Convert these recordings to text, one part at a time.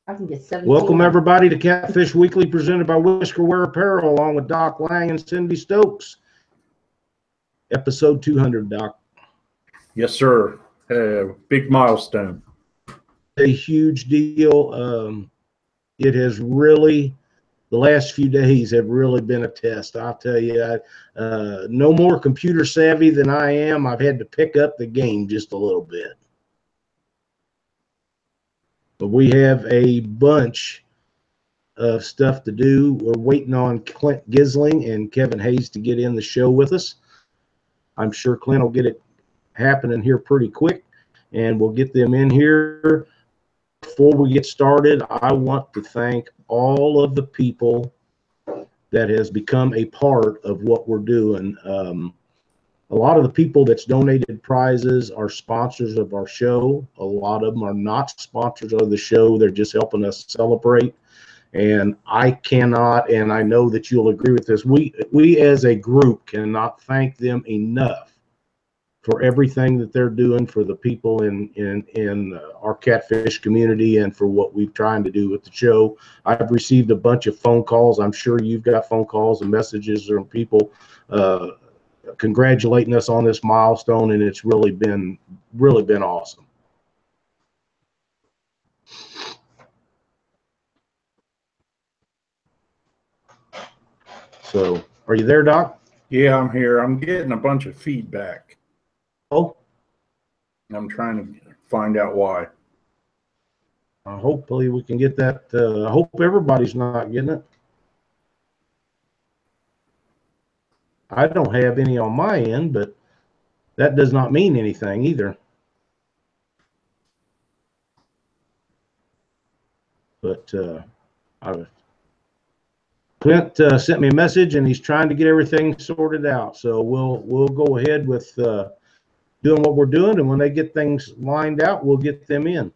I can get 17. Welcome everybody to Catfish Weekly, presented by Whisker Wear Apparel, along with Doc Lang and Cindy Stokes. Episode 200, Doc. Yes, sir. Big milestone. A huge deal. It has really, the last few days have really been a test. I'll tell you, no more computer savvy than I am. I've had to pick up the game just a little bit. But we have a bunch of stuff to do. We're waiting on Clint Gisling and Kevin Hayes to get in the show with us. I'm sure Clint will get it happening here pretty quick, and we'll get them in here. Before we get started, I want to thank all of the people that has become a part of what we're doing. A lot of the people that's donated prizes are sponsors of our show. A lot of them are not sponsors of the show. They're just helping us celebrate. And I cannot, and I know that you'll agree with this, we as a group cannot thank them enough for everything that they're doing for the people in our Catfish community and for what we're trying to do with the show. I've received a bunch of phone calls. I'm sure you've got phone calls and messages from people congratulating us on this milestone, and it's really been awesome. So, are you there, Doc? Yeah, I'm here. I'm getting a bunch of feedback. Oh, I'm trying to find out why. hopefully we can get that. I hope everybody's not getting it. I don't have any on my end, but that does not mean anything either. But Clint sent me a message, and he's trying to get everything sorted out. So we'll go ahead with doing what we're doing, and when they get things lined out, we'll get them in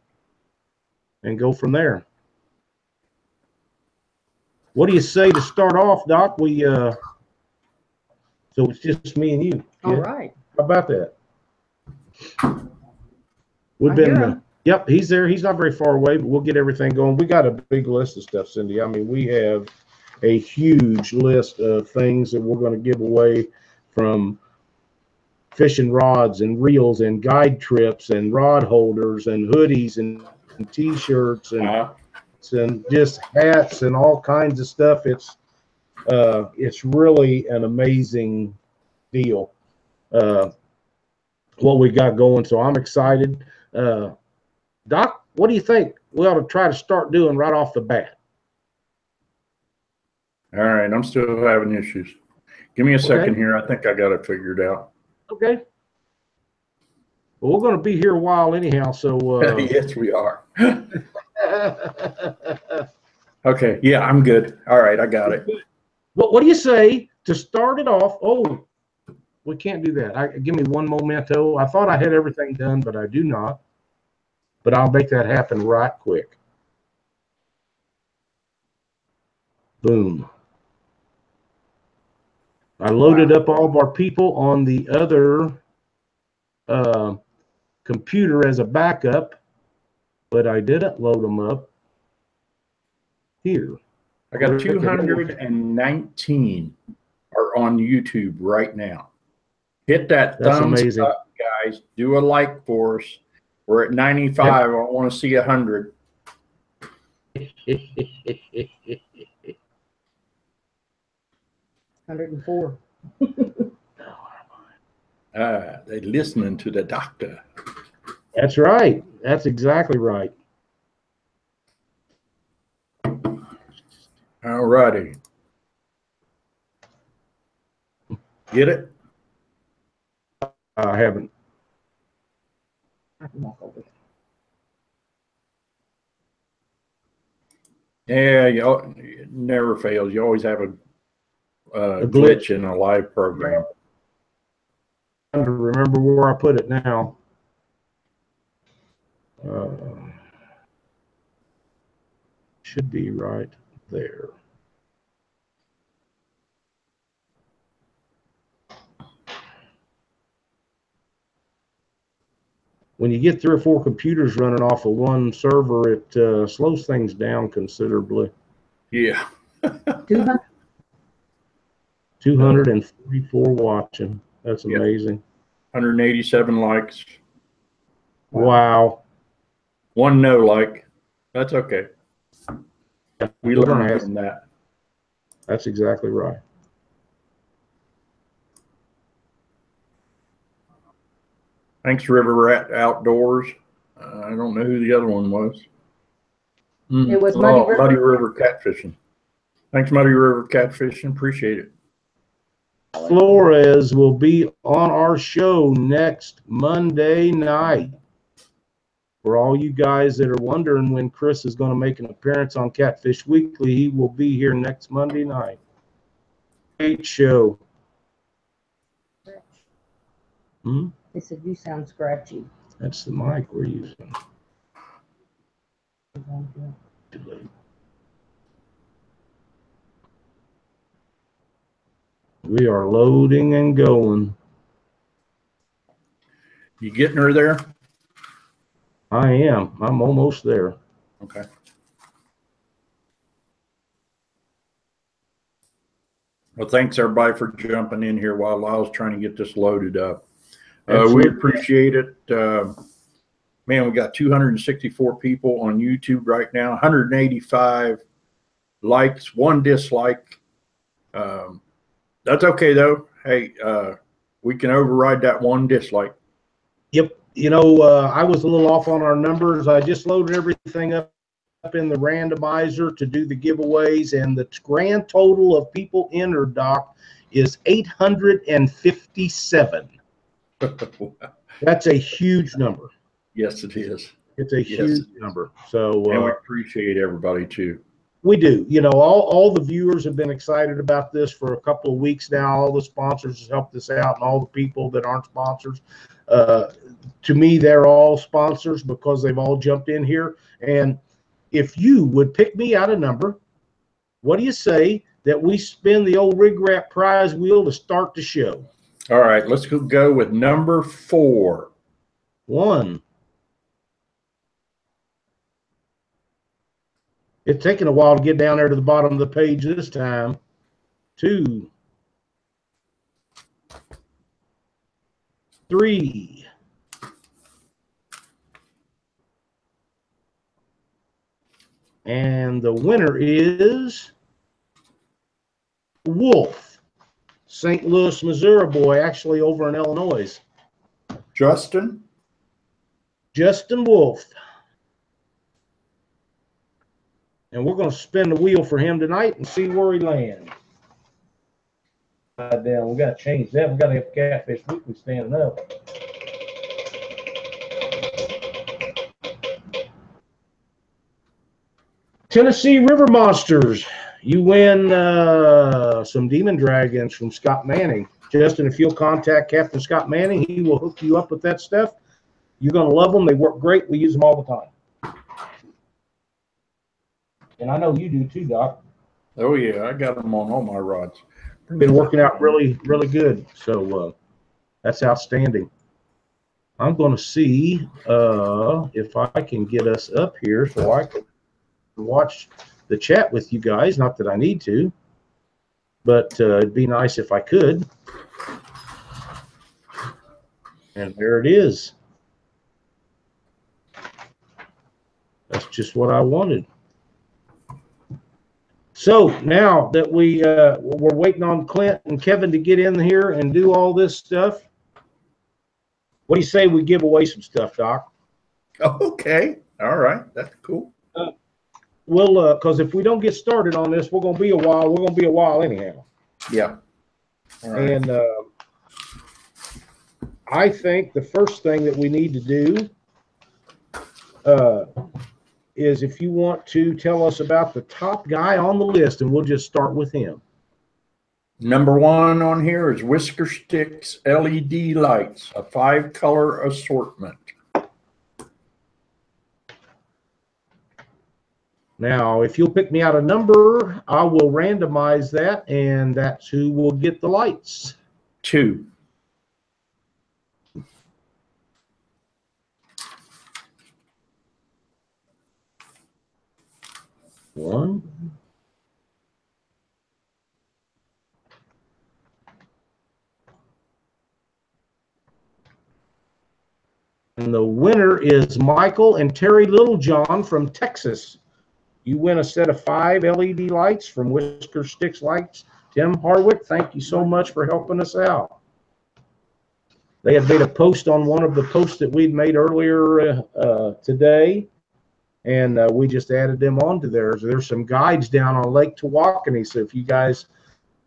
and go from there. What do you say to start off, Doc? So it's just me and you. All right. How about that? We've been, yep, he's there. He's not very far away, but we'll get everything going. We got a big list of stuff, Cindy. I mean, we have a huge list of things that we're going to give away, from fishing rods and reels and guide trips and rod holders and hoodies and t-shirts and just hats and all kinds of stuff. It's really an amazing deal, what we got going. So I'm excited. Doc, what do you think we ought to try to start doing right off the bat? All right, I'm still having issues. Give me a second here. I think I got it figured out. Okay. Well, we're going to be here a while anyhow, so yes, we are. Okay, yeah, I'm good. All right, I got it. What do you say to start it off? Oh, we can't do that. Give me one momento. I thought I had everything done, but I do not. But I'll make that happen right quick. Boom. I loaded up all of our people on the other computer as a backup, but I didn't load them up here. I got 219 are on YouTube right now. Hit that thumbs up, guys. Do a like for us. We're at 95. Yep. I want to see 100. 104. They're listening to the doctor. That's right. That's exactly right. All righty. Get it? I haven't. I can walk over there. Yeah, it never fails. You always have a glitch in a live program. I'm trying to remember where I put it now. Should be right there. when you get 3 or 4 computers running off of one server, it slows things down considerably. Yeah. 200. 244 watching. That's amazing. 187 likes. Wow. 1 no like. That's okay. We We're gonna learned have- from that. That's exactly right. Thanks, River Rat Outdoors. I don't know who the other one was. It was Muddy River. Muddy River Catfishing. Thanks, Muddy River Catfishing. Appreciate it. Flores will be on our show next Monday night. For all you guys that are wondering when Chris is going to make an appearance on Catfish Weekly, he will be here next Monday night. Great show. Hmm? They said you sound scratchy. That's the mic we're using. We are loading and going. You getting her there? I am. I'm almost there. Okay. Well, thanks everybody for jumping in here while I was trying to get this loaded up. We appreciate it. Man, we got 264 people on YouTube right now, 185 likes, 1 dislike. That's okay though. Hey, we can override that 1 dislike. Yep. You know, I was a little off on our numbers. I just loaded everything up in the randomizer to do the giveaways, and the grand total of people entered, Doc, is 857. That's a huge number. Yes, it is. It's a huge number. So, and we appreciate everybody too. We do. You know, all the viewers have been excited about this for a couple of weeks now. All the sponsors have helped us out, and all the people that aren't sponsors. To me, they're all sponsors because they've all jumped in here. And if you would pick me out a number, what do you say that we spin the old RigRap prize wheel to start the show? All right, let's go with number 4. 1. It's taking a while to get down there to the bottom of the page this time. 2. 3. 4. And the winner is Wolf, St. Louis, Missouri boy, actually over in Illinois. Justin Wolf. And we're going to spin the wheel for him tonight and see where he lands. Down. We got to change that. We got to have Catfish Weekly standing up. Tennessee River Monsters. You win some Demon Dragons from Scott Manning. Justin, if you'll contact Captain Scott Manning, he will hook you up with that stuff. You're going to love them. They work great. We use them all the time. And I know you do too, Doc. Oh, yeah. I got them on all my rods. Been working out really, really good. So that's outstanding. I'm going to see if I can get us up here so I can watch the chat with you guys. Not that I need to, but it'd be nice if I could. And there it is. That's just what I wanted. So now that we're waiting on Clint and Kevin to get in here and do all this stuff, what do you say we give away some stuff, Doc? Okay. All right. That's cool. We'll, because if we don't get started on this, we're going to be a while. We're going to be a while anyhow. Yeah. All right. And I think the first thing that we need to do is if you want to tell us about the top guy on the list, and we'll just start with him. Number 1 on here is Whisker Sticks LED lights, a 5-color assortment. Now, if you'll pick me out a number, I will randomize that, and that's who will get the lights. 2. 1. And the winner is Michael and Terry Littlejohn from Texas. You win a set of 5 LED lights from Whisker Sticks Lights. Tim Harwick, thank you so much for helping us out. They had made a post on one of the posts that we'd made earlier today, and we just added them onto theirs. There's some guides down on Lake Tawakoni, so if you guys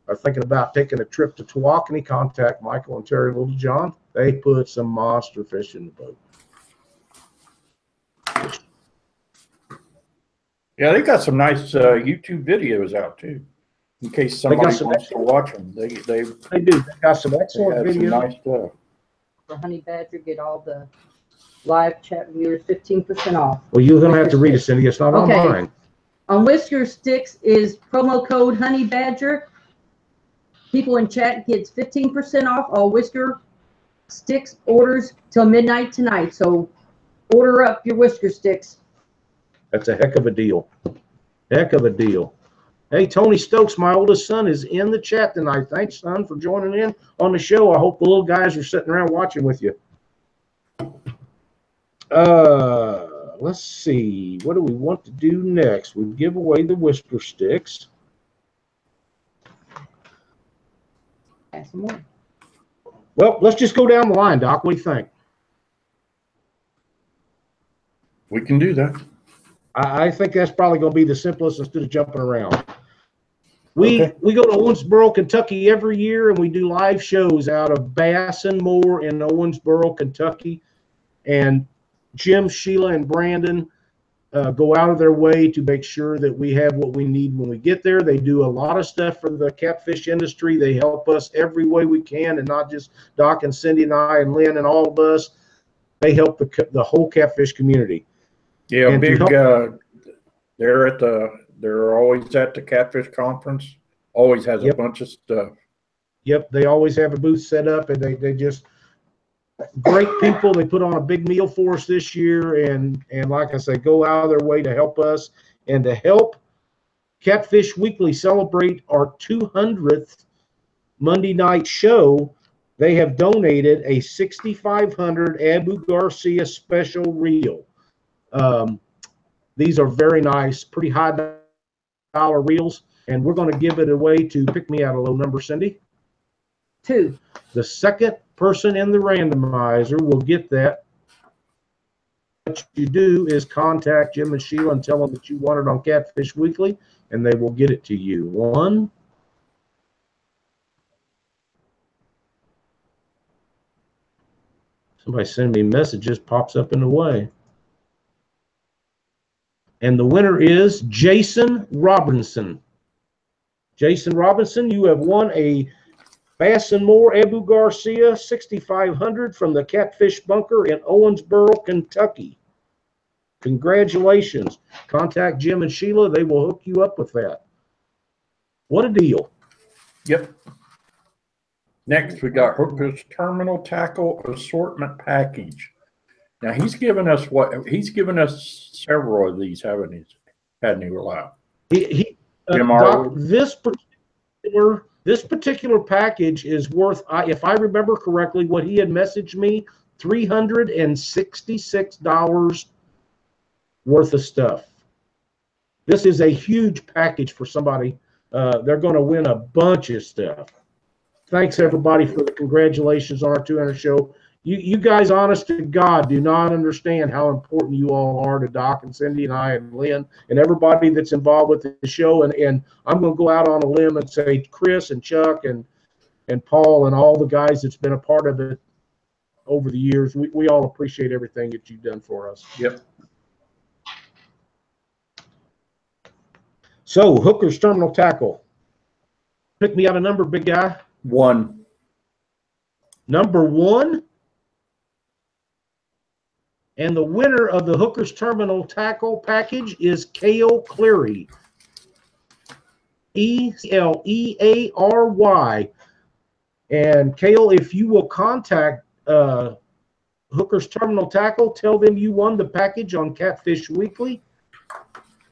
are thinking about taking a trip to Tawakoni, contact Michael and Terry Littlejohn. They put some monster fish in the boat. Yeah, they got some nice YouTube videos out too. In case somebody wants to watch them, they do. They got some excellent videos. Some nice stuff. For Honey Badger, get all the live chat viewers 15% off. Well, you're gonna have to read it, Cindy. It's not on mine. On Whisker Sticks is promo code Honey Badger. People in chat gets 15% off all Whisker Sticks orders till midnight tonight. So order up your Whisker Sticks. That's a heck of a deal. Heck of a deal. Hey, Tony Stokes, my oldest son, is in the chat tonight. Thanks, son, for joining in on the show. I hope the little guys are sitting around watching with you. Let's see. What do we want to do next? We give away the Whisker Sticks. Add some more. Well, let's just go down the line, Doc. What do you think? We can do that. I think that's probably going to be the simplest instead of jumping around. We go to Owensboro, Kentucky every year, and we do live shows out of Bass and Moore in Owensboro, Kentucky. And Jim, Sheila, and Brandon go out of their way to make sure that we have what we need when we get there. They do a lot of stuff for the catfish industry. They help us every way we can, and not just Doc and Cindy and I and Lynn and all of us. They help the whole catfish community. Yeah, and big. They're always at the Catfish Conference. Always has a bunch of stuff. Yep, they always have a booth set up, and they just great people. They put on a big meal for us this year, and like I say, go out of their way to help us and to help Catfish Weekly celebrate our 200th Monday night show. They have donated a 6,500 Abu Garcia special reel. These are very nice, pretty high dollar reels, and we're going to give it away to pick me out a low number, Cindy. 2. The second person in the randomizer will get that. What you do is contact Jim and Sheila and tell them that you want it on Catfish Weekly, and they will get it to you. 1. Somebody send me messages, pops up in the way. And the winner is Jason Robinson. Jason Robinson, you have won a Bass and Moore Abu Garcia 6,500 from the Catfish Bunker in Owensboro, Kentucky. Congratulations. Contact Jim and Sheila. They will hook you up with that. What a deal. Yep. Next, we got Hooker's Terminal Tackle Assortment Package. Now he's given us several of these, hadn't he? Lyle? Doc, this particular package is worth, if I remember correctly, what he had messaged me, $366 worth of stuff. This is a huge package for somebody. They're going to win a bunch of stuff. Thanks everybody for the congratulations on our 200 show. You guys, honest to God, do not understand how important you all are to Doc and Cindy and I and Lynn and everybody that's involved with the show. And I'm going to go out on a limb and say Chris and Chuck and Paul and all the guys that's been a part of it over the years. We all appreciate everything that you've done for us. Yep. So, Hooker's Terminal Tackle. Pick me out a number, big guy. 1. Number 1. And the winner of the Hooker's Terminal Tackle package is Cale Cleary. E-L-E-A-R-Y. And Cale, if you will contact Hooker's Terminal Tackle, tell them you won the package on Catfish Weekly,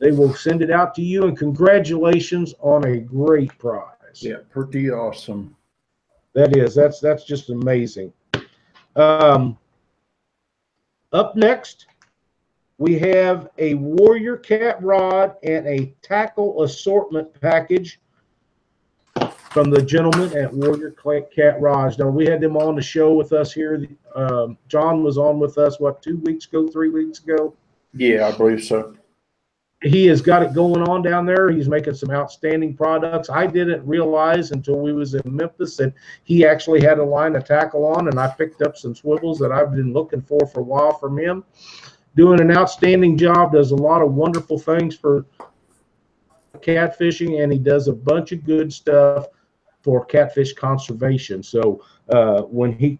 They will send it out to you, and congratulations on a great prize. Yeah, pretty awesome. That's just amazing. Up next, we have a Warrior Cat Rod and a tackle assortment package from the gentleman at Warrior Cat Rods. Now, we had them on the show with us here. John was on with us, what, 2 weeks ago, 3 weeks ago? Yeah, I believe so. He has got it going on down there. He's making some outstanding products. I didn't realize until we was in Memphis that he actually had a line of tackle on, and I picked up some swivels that I've been looking for a while from him. Doing an outstanding job, does a lot of wonderful things for catfishing, and he does a bunch of good stuff for catfish conservation. So when he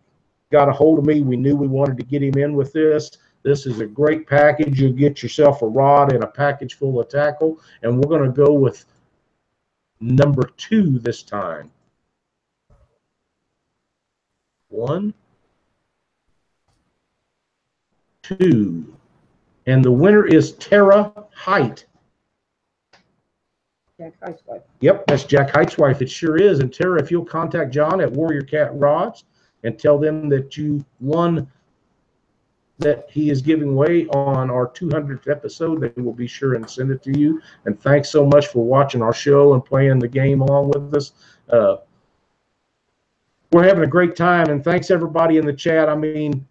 got a hold of me, we knew we wanted to get him in with this. This is a great package. You'll get yourself a rod and a package full of tackle. And we're going to go with number 2 this time. 1, 2. And the winner is Tara Height. Jack Height's wife. Yep, that's Jack Height's wife. It sure is. And Tara, if you'll contact John at Warrior Cat Rods and tell them that you won, that he is giving away on our 200th episode, they will be sure and send it to you. And thanks so much for watching our show and playing the game along with us. We're having a great time, and thanks everybody in the chat. I mean,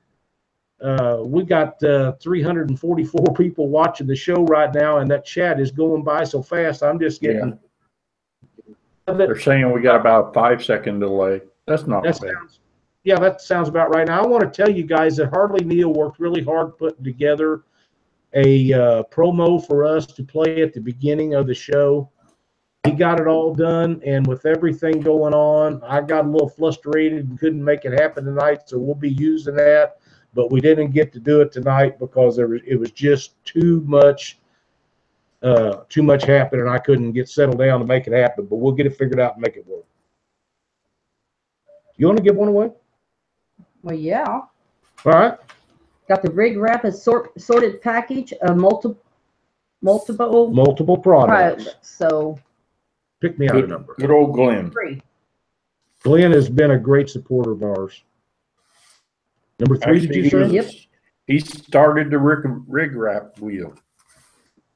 we got 344 people watching the show right now, and that chat is going by so fast. I'm just getting. Yeah. They're saying we got about a 5-second delay. That's not bad. Yeah, that sounds about right. Now, I want to tell you guys that Harley Neal worked really hard putting together a promo for us to play at the beginning of the show. He got it all done, and with everything going on, I got a little frustrated and couldn't make it happen tonight, so we'll be using that. But we didn't get to do it tonight because it was just too much happening, and I couldn't get settled down to make it happen. But we'll get it figured out and make it work. You want to give one away? Well, yeah. All right. Got the RigRap assorted package of multiple products. So pick me out a number. Good old Glenn. 3. Glenn has been a great supporter of ours. Number 3, Actually, did you say? Yep. He started the RigRap wheel.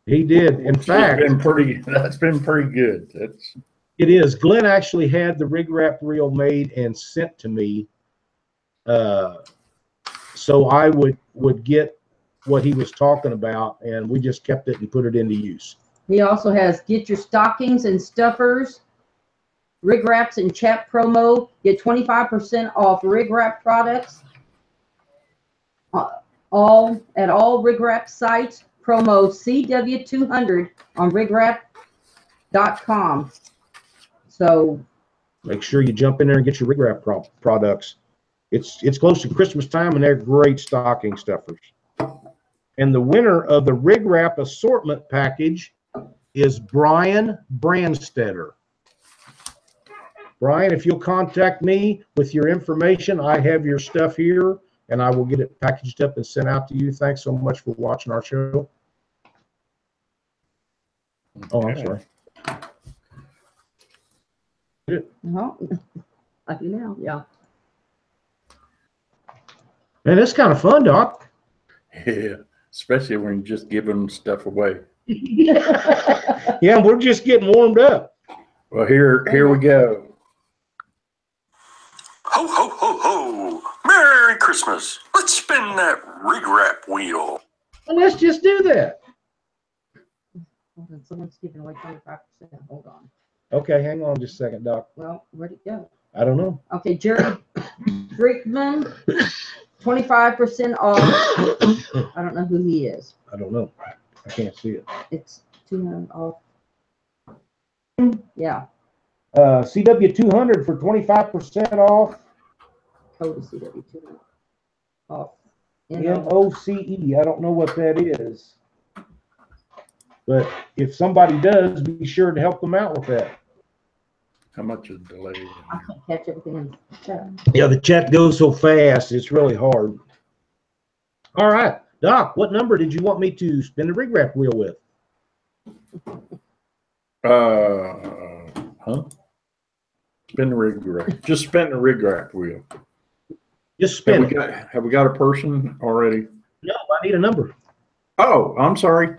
He did. In fact, that's been pretty good. It is. Glenn actually had the RigRap reel made and sent to me, so I would get what he was talking about, and we just kept it and put it into use. He also has get your stockings and stuffers, RigRaps and chat promo. Get 25% off RigRap products. All RigRap sites. Promo CW200 on RigRap.com. So make sure you jump in there and get your RigRap products. It's close to Christmas time, and they're great stocking stuffers. And the winner of the RigRap assortment package is Brian Brandstetter. Brian, if you'll contact me with your information, I have your stuff here, and I will get it packaged up and sent out to you. Thanks so much for watching our show. Oh, I'm sorry. well, I do now, yeah. Man, that's kind of fun, Doc. Yeah, especially when you're just giving stuff away. Yeah, we're just getting warmed up. Well, here we go. Ho, ho, ho, ho. Merry Christmas. Let's spin that RigRap wheel. Well, let's just do that. Hold on, someone's giving away 25%. Hold on. Okay, hang on just a second, Doc. Well, where'd it go? I don't know. Okay, Jerry Brickman, 25% off. I don't know who he is. I don't know. I can't see it. It's 200 off. Yeah. CW200 for 25% off. Code is CW200 off. NOCE. I don't know what that is. But if somebody does, be sure to help them out with that. How much is delayed? I can't catch everything in the chat. Yeah, the chat goes so fast, it's really hard. All right, Doc, what number did you want me to spin the RigRap wheel with? Huh? Spin the RigRap. Just spin the RigRap wheel. Just spin it. Have we got a person already? No, I need a number. Oh, I'm sorry.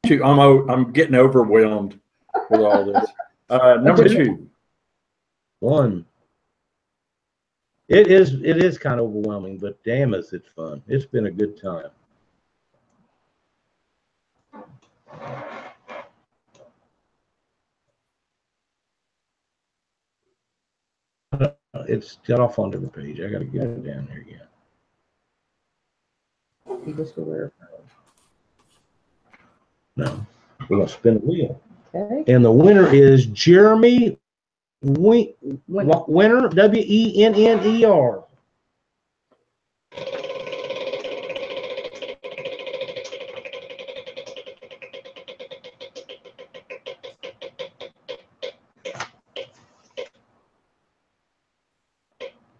I'm getting overwhelmed with all this. Number 2. 1. It is kind of overwhelming, but damn, is it fun. It's been a good time. It's got off onto the page. I got to get it down here again. No, we're going to spin the wheel. Okay. And the winner is Jeremy Winner, W-E-N-N-E-R.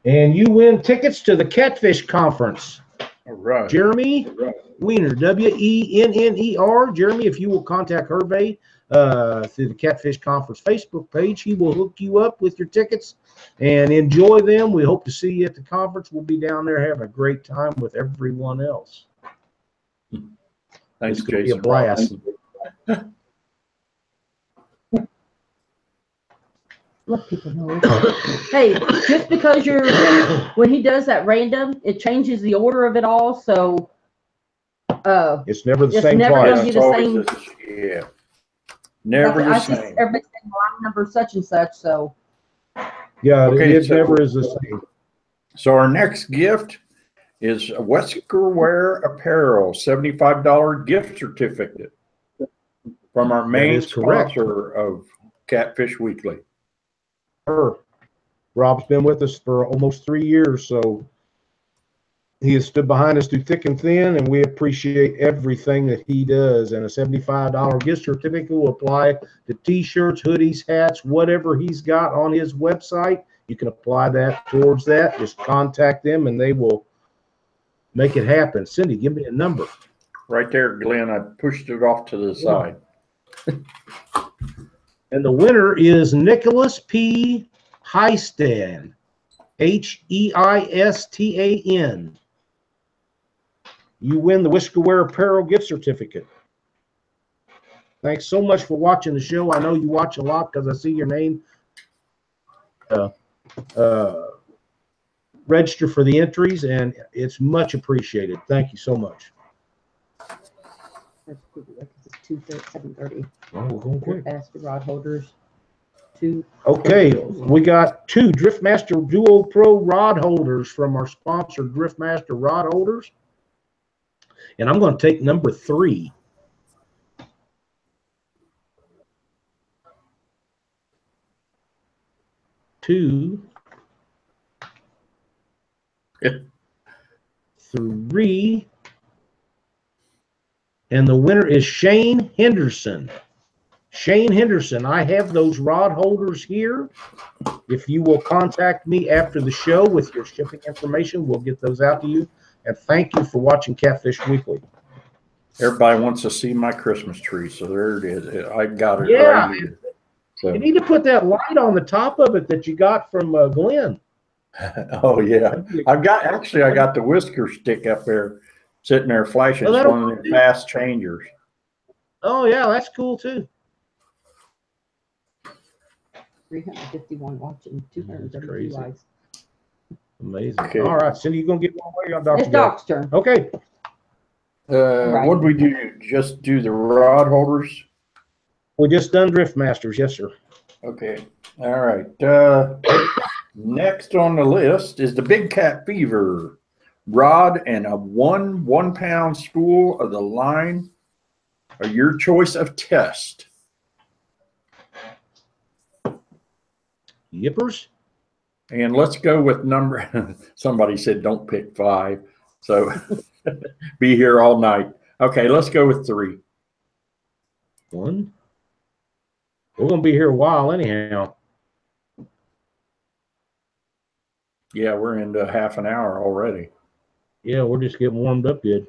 And you win tickets to the Catfish Conference. All right. Jeremy Wiener, W-E-N-N-E-R. Jeremy, if you will contact Hervey through the Catfish Conference Facebook page, he will hook you up with your tickets and enjoy them. We hope to see you at the conference. We'll be down there having a great time with everyone else. Thanks, it's going to be Jason. a blast. Let people know. Hey, just because when he does that random, it changes the order of it all. So it's never the it's same never price. gonna be the same. Yeah. Never the same. Everybody saying, well, I'm number such and such. So yeah, okay, it never is the same. So our next gift is a Whisker Wear Apparel $75 gift certificate from our main sponsor of Catfish Weekly. Rob's been with us for almost 3 years, so he has stood behind us through thick and thin, and we appreciate everything that he does. And a $75 gift certificate will apply to T-shirts, hoodies, hats, whatever he's got on his website. You can apply that towards that. Just contact them, and they will make it happen. Cindy, give me a number. Right there, Glenn. I pushed it off to the side. And the winner is Nicholas P. Heistan, Heistan. You win the Whisker Wear Apparel gift certificate. Thanks so much for watching the show. I know you watch a lot because I see your name register for the entries, and it's much appreciated. Thank you so much. It's 7:30. Oh, we're going quick. Ask the rod holders. 2. Okay, we got 2 Driftmaster Duo Pro rod holders from our sponsor, Driftmaster Rod Holders. And I'm going to take number 3. Two. 3. And the winner is Shane Henderson. Shane Henderson, I have those rod holders here. If you will contact me after the show with your shipping information, we'll get those out to you. And thank you for watching Catfish Weekly. Everybody wants to see my Christmas tree, so there it is. I got it right here. So. You need to put that light on the top of it that you got from Glenn. Oh yeah, I got the whisker stick up there, sitting there flashing. It's one of the fast changers. Oh yeah, that's cool too. 351 watching, 232 likes. Amazing. Okay. All right, Cindy, you gonna get one way on Dr. It's Doc's turn. Okay. What did we do? Just do the rod holders? We just done Drift Masters, yes, sir. Okay. All right. Next on the list is the Big Cat Fever rod and a 1 pound spool of the line of your choice of test. Yippers. And let's go with number. Somebody said don't pick 5, so be here all night. Okay, let's go with 3. 1. We're gonna be here a while anyhow. Yeah, we're into half an hour already. Yeah, we're just getting warmed up good.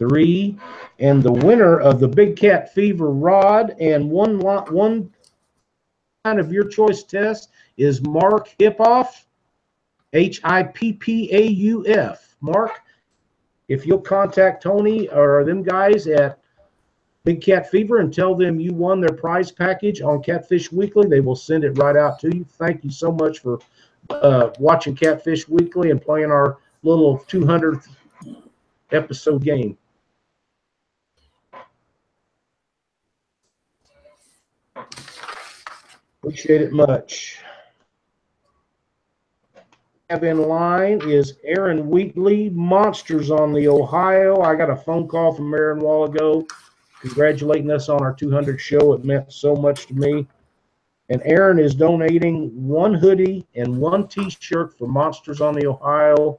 3. And the winner of the Big Cat Fever rod and one line of your choice test is Mark Hippoff, Hippauf. Mark, if you'll contact Tony or them guys at Big Cat Fever and tell them you won their prize package on Catfish Weekly, they will send it right out to you. Thank you so much for watching Catfish Weekly and playing our little 200th episode game. Appreciate it much. Have in line is Aaron Wheatley, Monsters on the Ohio. I got a phone call from Aaron a while ago congratulating us on our 200 show. It meant so much to me. And Aaron is donating 1 hoodie and 1 t-shirt for Monsters on the Ohio.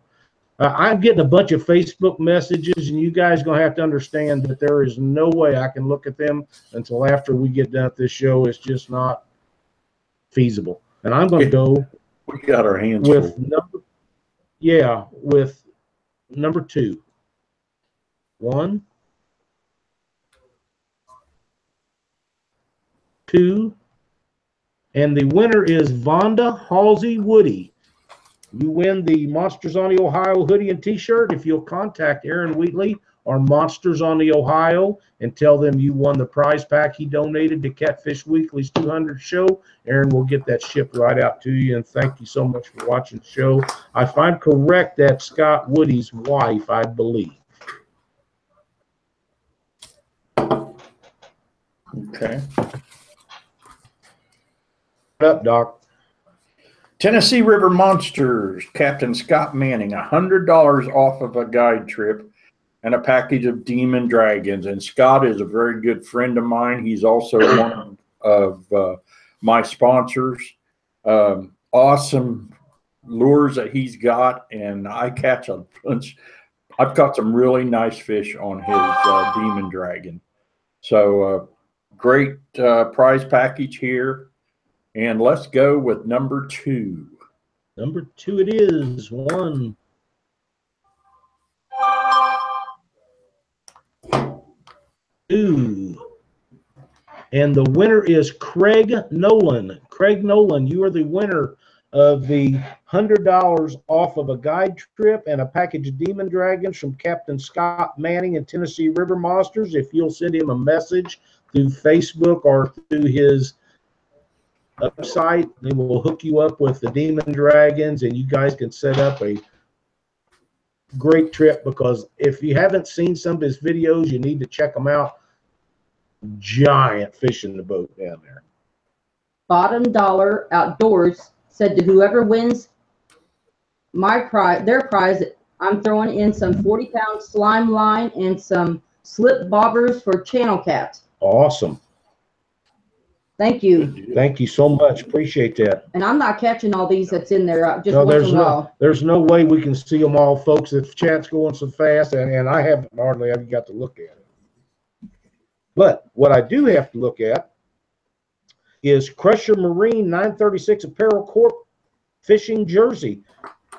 I'm getting a bunch of Facebook messages, and you guys are going to have to understand that there is no way I can look at them until after we get done with this show. It's just not feasible. And I'm going to go We got our hands with full. with number 2. 1, 2, and the winner is Vonda Halsey Woody. You win the Monsters on the Ohio hoodie and t-shirt if you'll contact Aaron Wheatley or Monsters on the Ohio and tell them you won the prize pack he donated to Catfish Weekly's 200 show. Aaron will get that shipped right out to you, and thank you so much for watching the show. If I'm correct, that's Scott Woody's wife, I believe. Okay. What up, Doc? Tennessee River Monsters, Captain Scott Manning, $100 off of a guide trip and a package of Demon Dragons. And Scott is a very good friend of mine. He's also one of my sponsors. Awesome lures that he's got, and I catch a bunch. I've caught some really nice fish on his Demon Dragon. So great prize package here. And let's go with number 2. Number 2 it is. 1, 2. And the winner is Craig Nolan. Craig Nolan, you are the winner of the $100 off of a guide trip and a package of Demon Dragons from Captain Scott Manning and Tennessee River Monsters. If you'll send him a message through Facebook or through his website, they will hook you up with the Demon Dragons, and you guys can set up a great trip, because if you haven't seen some of his videos, you need to check them out. Giant fish in the boat down there. Bottom Dollar Outdoors said to whoever wins their prize, I'm throwing in some 40-pound slime line and some slip bobbers for channel cats. Awesome. Thank you. Thank you so much. Appreciate that. And I'm not catching all these that's in there just once in a while. There's no way we can see them all, folks. The chat's going so fast, and I haven't hardly ever got to look at it. But what I do have to look at is Crusher Marine 936 Apparel Corp fishing jersey,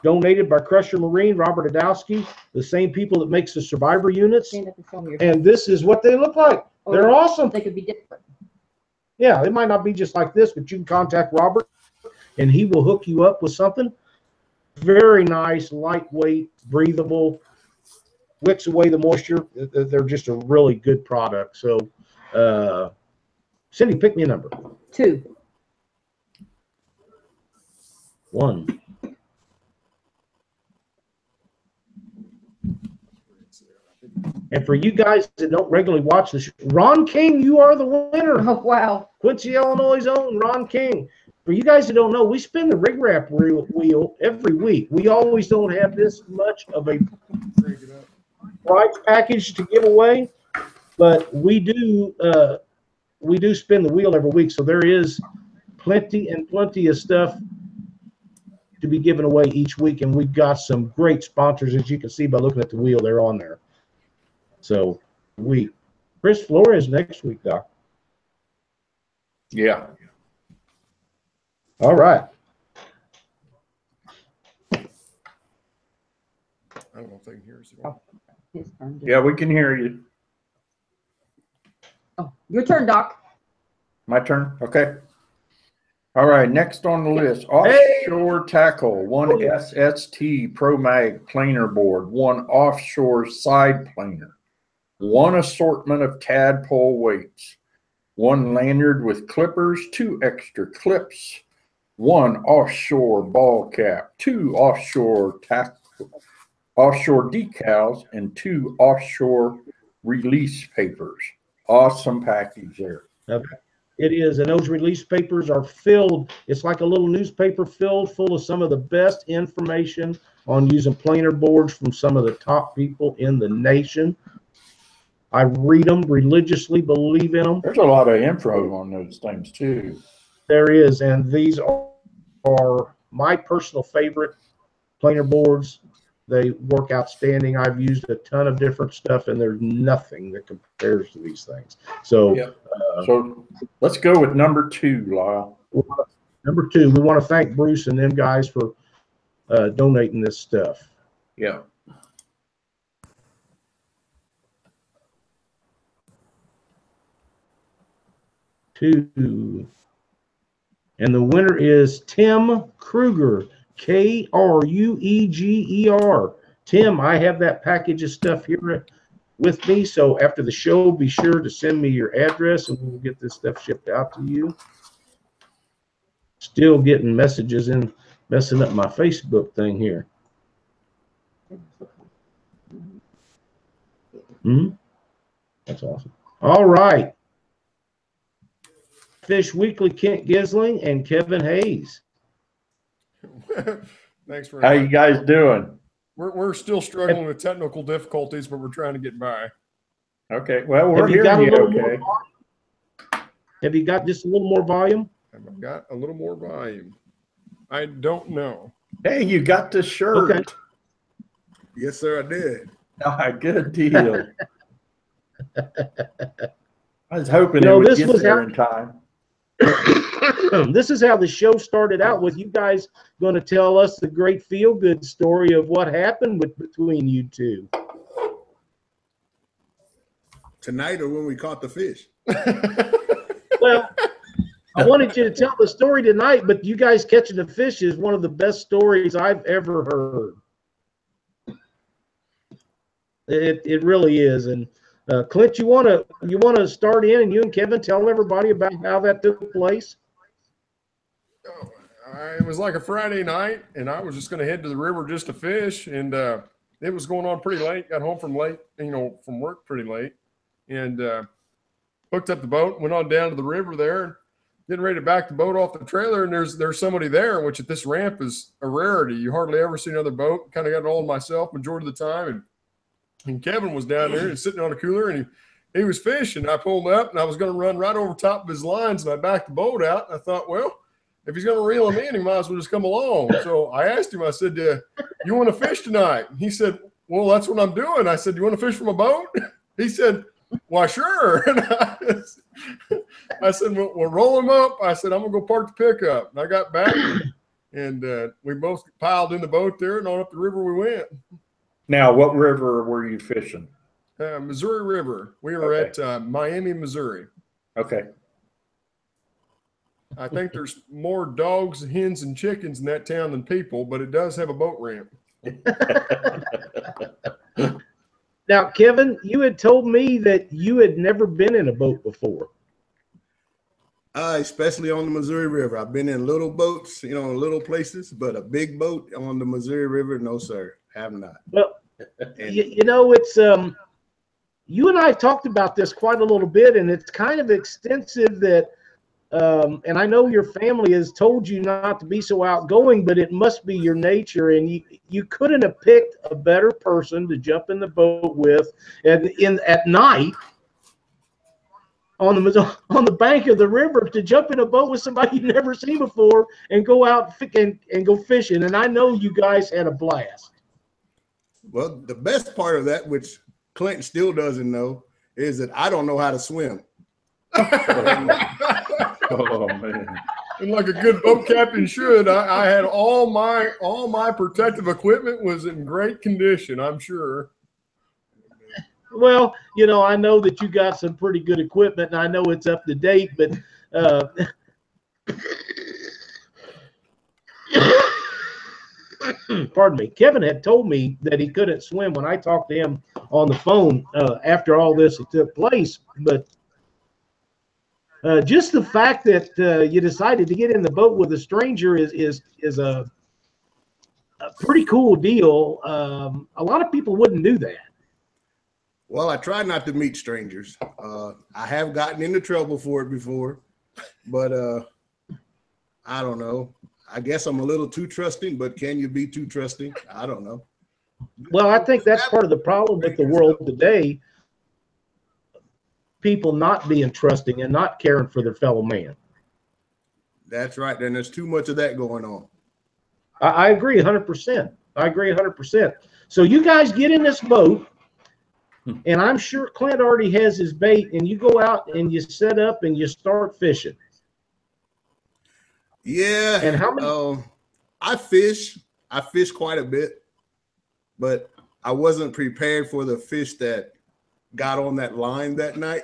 donated by Crusher Marine, Robert Adowski, the same people that makes the Survivor units. And this is what they look like. They're awesome. They could be different. Yeah, they might not be just like this, but you can contact Robert, and he will hook you up with something. Very nice, lightweight, breathable, wicks away the moisture. They're just a really good product. So, Cindy, pick me a number. 2. 1. And for you guys that don't regularly watch this, Ron King, you are the winner. Oh, wow. Quincy, Illinois' own Ron King. For you guys that don't know, we spin the RigRap wheel every week. We always don't have this much of a prize package to give away, but we do spin the wheel every week. So there is plenty of stuff to be given away each week, and we've got some great sponsors, as you can see by looking at the wheel. They're on there. So Chris Flores next week, Doc. Yeah. All right. I don't know if they can hear us. His turn. Yeah, we can hear you. Oh, your turn, Doc. My turn? Okay. All right, next on the list, offshore tackle, one SST Pro Mag planer board, one offshore side planer, one assortment of tadpole weights, one lanyard with clippers, 2 extra clips, one offshore ball cap, 2 offshore decals, and 2 offshore release papers. Awesome package there. Okay. It is, and those release papers are filled. It's like a little newspaper filled full of some of the best information on using planer boards from some of the top people in the nation. I read them religiously, believe in them. There's a lot of info on those things too. There is, and these are my personal favorite planer boards. They work outstanding. I've used a ton of different stuff, and there's nothing that compares to these things. So, yep. So let's go with number 2, Lyle. Number 2, we want to thank Bruce and them guys for donating this stuff. Yeah. Two. And the winner is Tim Kruger, Krueger. Tim, I have that package of stuff here with me. So after the show, be sure to send me your address and we'll get this stuff shipped out to you. Still getting messages and messing up my Facebook thing here. That's awesome. All right. Fish Weekly, Kent Gisling and Kevin Hayes. Thanks for how you guys doing? We're still struggling with technical difficulties, but we're trying to get by. Okay, well, we're hearing you okay. Have you got just a little more volume? Have I got a little more volume? I don't know. Hey, you got the shirt. Okay. Yes, sir, I did. Ah, good deal. I was hoping it would get there in time. This is how the show started out, with you guys going to tell us the great feel-good story of what happened between you two. Tonight or when we caught the fish? Well, I wanted you to tell the story tonight, but you guys catching the fish is one of the best stories I've ever heard. It really is. And Clint, you want to start in, and you and Kevin tell everybody about how that took place? It was like a Friday night, and I was just going to head to the river just to fish, and it was going on pretty late. Got home from work pretty late, and hooked up the boat, went on down to the river there, and getting ready to back the boat off the trailer, and there's somebody there, which at this ramp is a rarity. You hardly ever see another boat. Kind of got it all myself majority of the time, and Kevin was down there and sitting on a cooler, and he was fishing. I pulled up, and I was going to run right over top of his lines, and I backed the boat out. And I thought, well, if he's going to reel him in, he might as well just come along. So I asked him, I said, you want to fish tonight? He said, well, that's what I'm doing. I said, you want to fish from a boat? He said, why, sure. And I said, well, roll him up. I said, I'm going to go park the pickup. And I got back, and we both piled in the boat there, and on up the river we went. Now, what river were you fishing? Missouri River. We were at Miami, Missouri. Okay. I think there's more dogs, hens, and chickens in that town than people, but it does have a boat ramp. Now, Kevin, you had told me that you had never been in a boat before. Especially on the Missouri River. I've been in little boats, little places, but a big boat on the Missouri River, no, sir, have not. Well, it's you and I have talked about this quite a little bit, and it's kind of extensive that and I know your family has told you not to be so outgoing, but it must be your nature, and you couldn't have picked a better person to jump in the boat with at night on the bank of the river, to jump in a boat with somebody you've never seen before and go out and go fishing. And I know you guys had a blast. Well, the best part of that, which Clint still doesn't know, is that I don't know how to swim. Oh man! And like a good boat captain should, I had all my protective equipment was in great condition, I'm sure. Well, I know that you got some pretty good equipment, and I know it's up to date, but pardon me. Kevin had told me that he couldn't swim when I talked to him on the phone after all this took place. But just the fact that you decided to get in the boat with a stranger is a pretty cool deal. A lot of people wouldn't do that. Well, I try not to meet strangers. I have gotten into trouble for it before, but I don't know. I guess I'm a little too trusting, but can you be too trusting? I don't know. Well, I think that's part of the problem with the world today. People not being trusting and not caring for their fellow man. That's right. And there's too much of that going on. I agree 100%. I agree 100%. So you guys get in this boat, and I'm sure Clint already has his bait, and you go out and you set up and you start fishing. Yeah. And how many? I fish quite a bit, but I wasn't prepared for the fish that got on that line that night.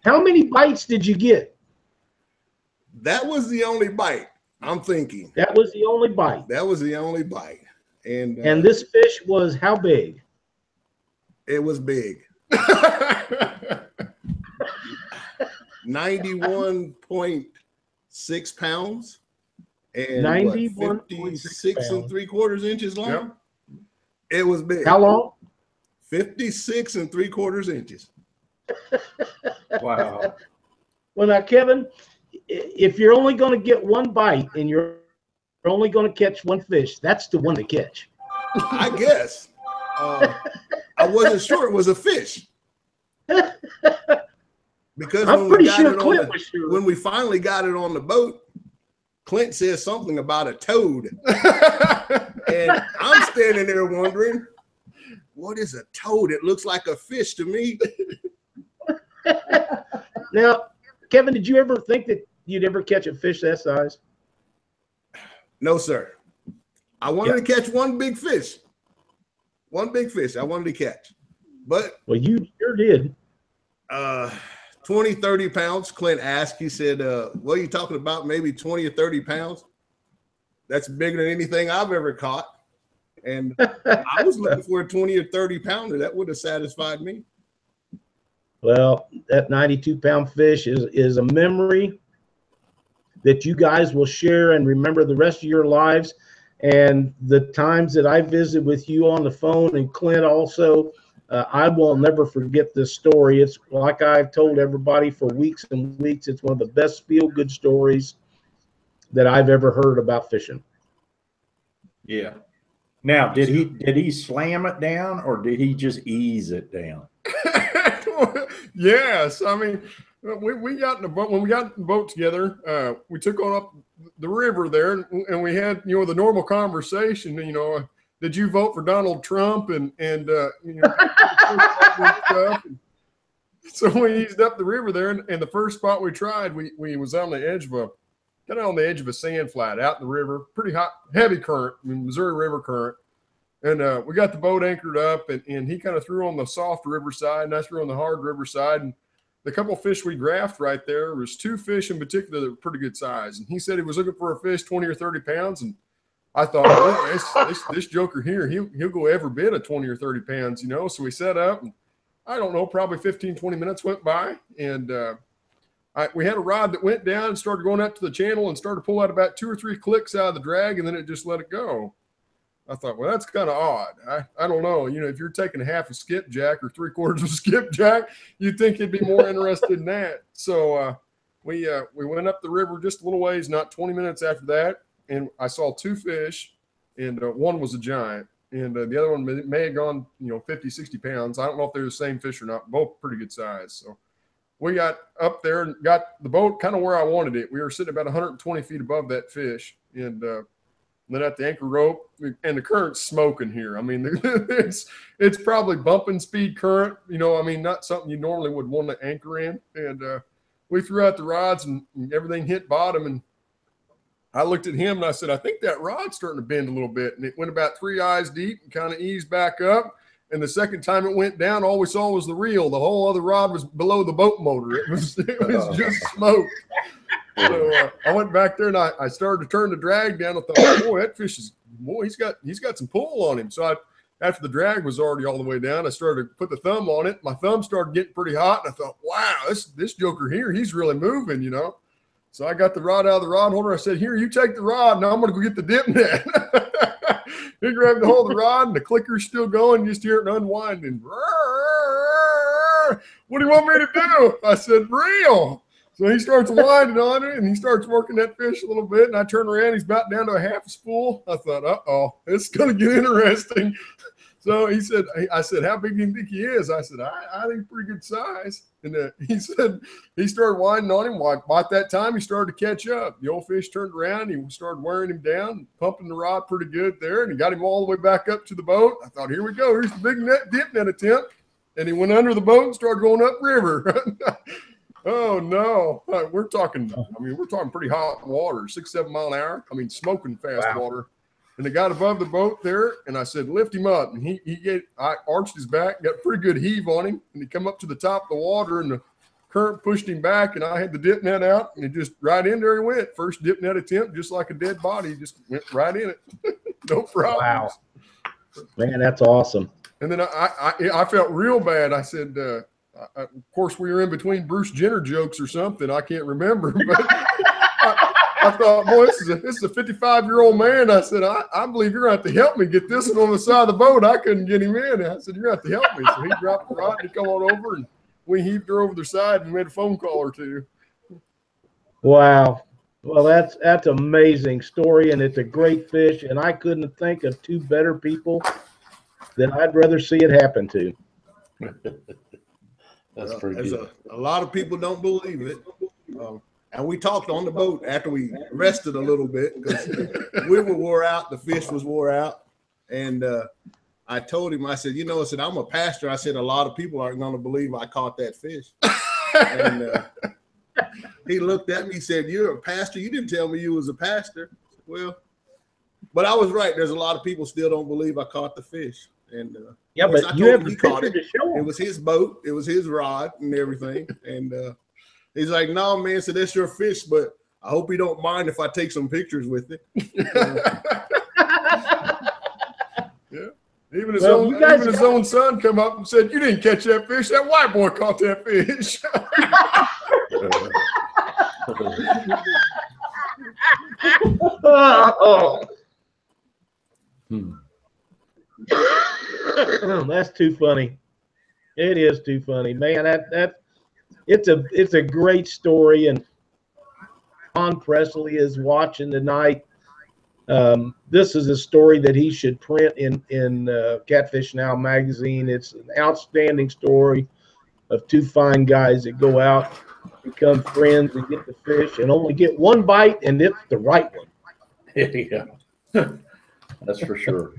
How many bites did you get? That was the only bite. I'm thinking. That was the only bite. That was the only bite. And this fish was how big? It was big. 91.6 pounds and 56 3/4 inches long. Yep. It was big. How long? 56 3/4 inches. Wow. Well, now, Kevin, if you're only going to get one bite and you're only going to catch one fish, that's the one to catch. I guess. I wasn't sure it was a fish. Because when we finally got it on the boat, Clint says something about a toad. And I'm standing there wondering, what is a toad? It looks like a fish to me. Now, Kevin, did you ever think that you'd ever catch a fish that size? No, sir. I wanted to catch one big fish. One big fish I wanted to catch. But well, you sure did. 20, 30 pounds. Clint asked, he said, what are you talking about? Maybe 20 or 30 pounds. That's bigger than anything I've ever caught. And I was looking for a 20 or 30 pounder. That would have satisfied me. Well, that 92-pound fish is a memory that you guys will share and remember the rest of your lives. And the times that I visit with you on the phone, and Clint also, I will never forget this story. It's like I've told everybody for weeks and weeks. It's one of the best feel-good stories that I've ever heard about fishing. Yeah. Now, did he slam it down, or did he just ease it down? Yes. I mean, we got in the boat. When we got in the boat together, we took on up the river there, and we had, the normal conversation, did you vote for Donald Trump and stuff. So we eased up the river there, and the first spot we tried, we was on the edge of a sand flat out in the river, pretty hot, heavy current, Missouri River current. And we got the boat anchored up, and he kind of threw on the soft river side, and I threw on the hard river side. And the couple of fish we graphed right there was two fish in particular that were pretty good size. And he said he was looking for a fish 20 or 30 pounds. And I thought, well, this joker here, he'll go every bit of 20 or 30 pounds, So we set up, and I don't know, probably 15, 20 minutes went by. And we had a rod that went down and started going up to the channel and started to pull out about 2 or 3 clicks out of the drag, and then it just let it go. I thought, well, that's kind of odd. I don't know. If you're taking half a skipjack or 3/4 of a skipjack, you'd think you'd be more interested in that. So we went up the river just a little ways, not 20 minutes after that, and I saw 2 fish, and one was a giant, and the other one may have gone, 50, 60 pounds. I don't know if they're the same fish or not. Both pretty good size. So we got up there and got the boat kind of where I wanted it. We were sitting about 120 feet above that fish, and then at the anchor rope, and the current's smoking here. I mean, it's probably bumping speed current, not something you normally would want to anchor in. And we threw out the rods, and everything hit bottom. And I looked at him, and I said, I think that rod's starting to bend a little bit. And it went about 3 eyes deep and kind of eased back up. And the second time it went down, all we saw was the reel. The whole other rod was below the boat motor. It was just smoke. So I went back there and I started to turn the drag down. I thought, boy, that fish is, he's got some pull on him. So after the drag was already all the way down, I started to put the thumb on it. My thumb started getting pretty hot, and I thought, wow, this joker here, he's really moving, you know. So I got the rod out of the rod holder. I said, here, you take the rod. Now I'm going to go get the dip net. He grabbed the hold of the rod, and the clicker's still going. You just hear it unwinding. What do you want me to do? I said, reel. So he starts winding on it, and he starts working that fish a little bit, and I turn around. He's about down to a half a spool. I thought, uh-oh, it's going to get interesting. So I said, how big do you think he is? I said, I think pretty good size. And he said, he started winding on him. Well, about that time, he started to catch up. The old fish turned around. He started wearing him down, pumping the rod pretty good there, and he got him all the way back up to the boat. I thought, here we go. Here's the big dip net attempt. And he went under the boat and started going upriver. Oh, no. We're talking pretty hot water, 6-7 mile an hour. I mean, smoking fast water. And it got above the boat there, and I said, lift him up. And I arched his back, got a pretty good heave on him, and he come up to the top of the water, and the current pushed him back, and I had the dip net out, and he just right in there he went. First dip net attempt, just like a dead body, just went right in it. No problem. Wow. Man, that's awesome. And then I felt real bad. I said, of course, we were in between Bruce Jenner jokes or something. I can't remember, but I thought, boy, this is a 55-year-old man. I said, I believe you're going to have to help me get this one on the side of the boat. I couldn't get him in. I said, you're going to have to help me. So he dropped the rod and he come on over, and we heaved her over the side and made a phone call or two. Wow. Well, that's amazing story, and it's a great fish, and I couldn't think of two better people that I'd rather see it happen to. That's pretty good. A lot of people don't believe it. And we talked on the boat after we rested a little bit because we were wore out. The fish was wore out. And I told him, I said, I said, I'm a pastor. I said, a lot of people aren't going to believe I caught that fish. And he looked at me, he said, you're a pastor? You didn't tell me you was a pastor. Well, but I was right. There's a lot of people still don't believe I caught the fish. And yeah, but you have the picture to show him. It was his boat. It was his rod and everything. And he's like, no, man, so that's your fish, but I hope you don't mind if I take some pictures with it. Yeah. Even his own son come up and said, you didn't catch that fish. That white boy caught that fish. That's too funny. It is too funny, man. It's a great story, and Don Presley is watching tonight. This is a story that he should print in Catfish Now magazine. It's an outstanding story of two fine guys that go out, become friends, and get the fish, and only get one bite, and it's the right one. Yeah, that's for sure.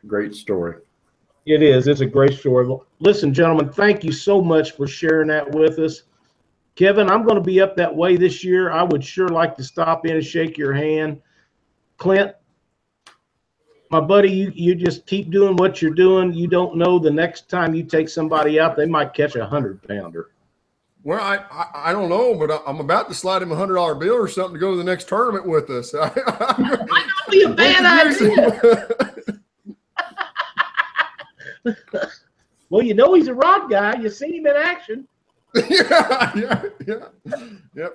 Great story. It is. It's a great story. Well, listen, gentlemen, thank you so much for sharing that with us. Kevin, I'm going to be up that way this year. I would sure like to stop in and shake your hand. Clint, my buddy, you just keep doing what you're doing. You don't know the next time you take somebody out, they might catch a 100-pounder. Well, I don't know, but I'm about to slide him a $100 bill or something to go to the next tournament with us. That would be a bad idea. Well, he's a rod guy. You seen him in action. Yeah.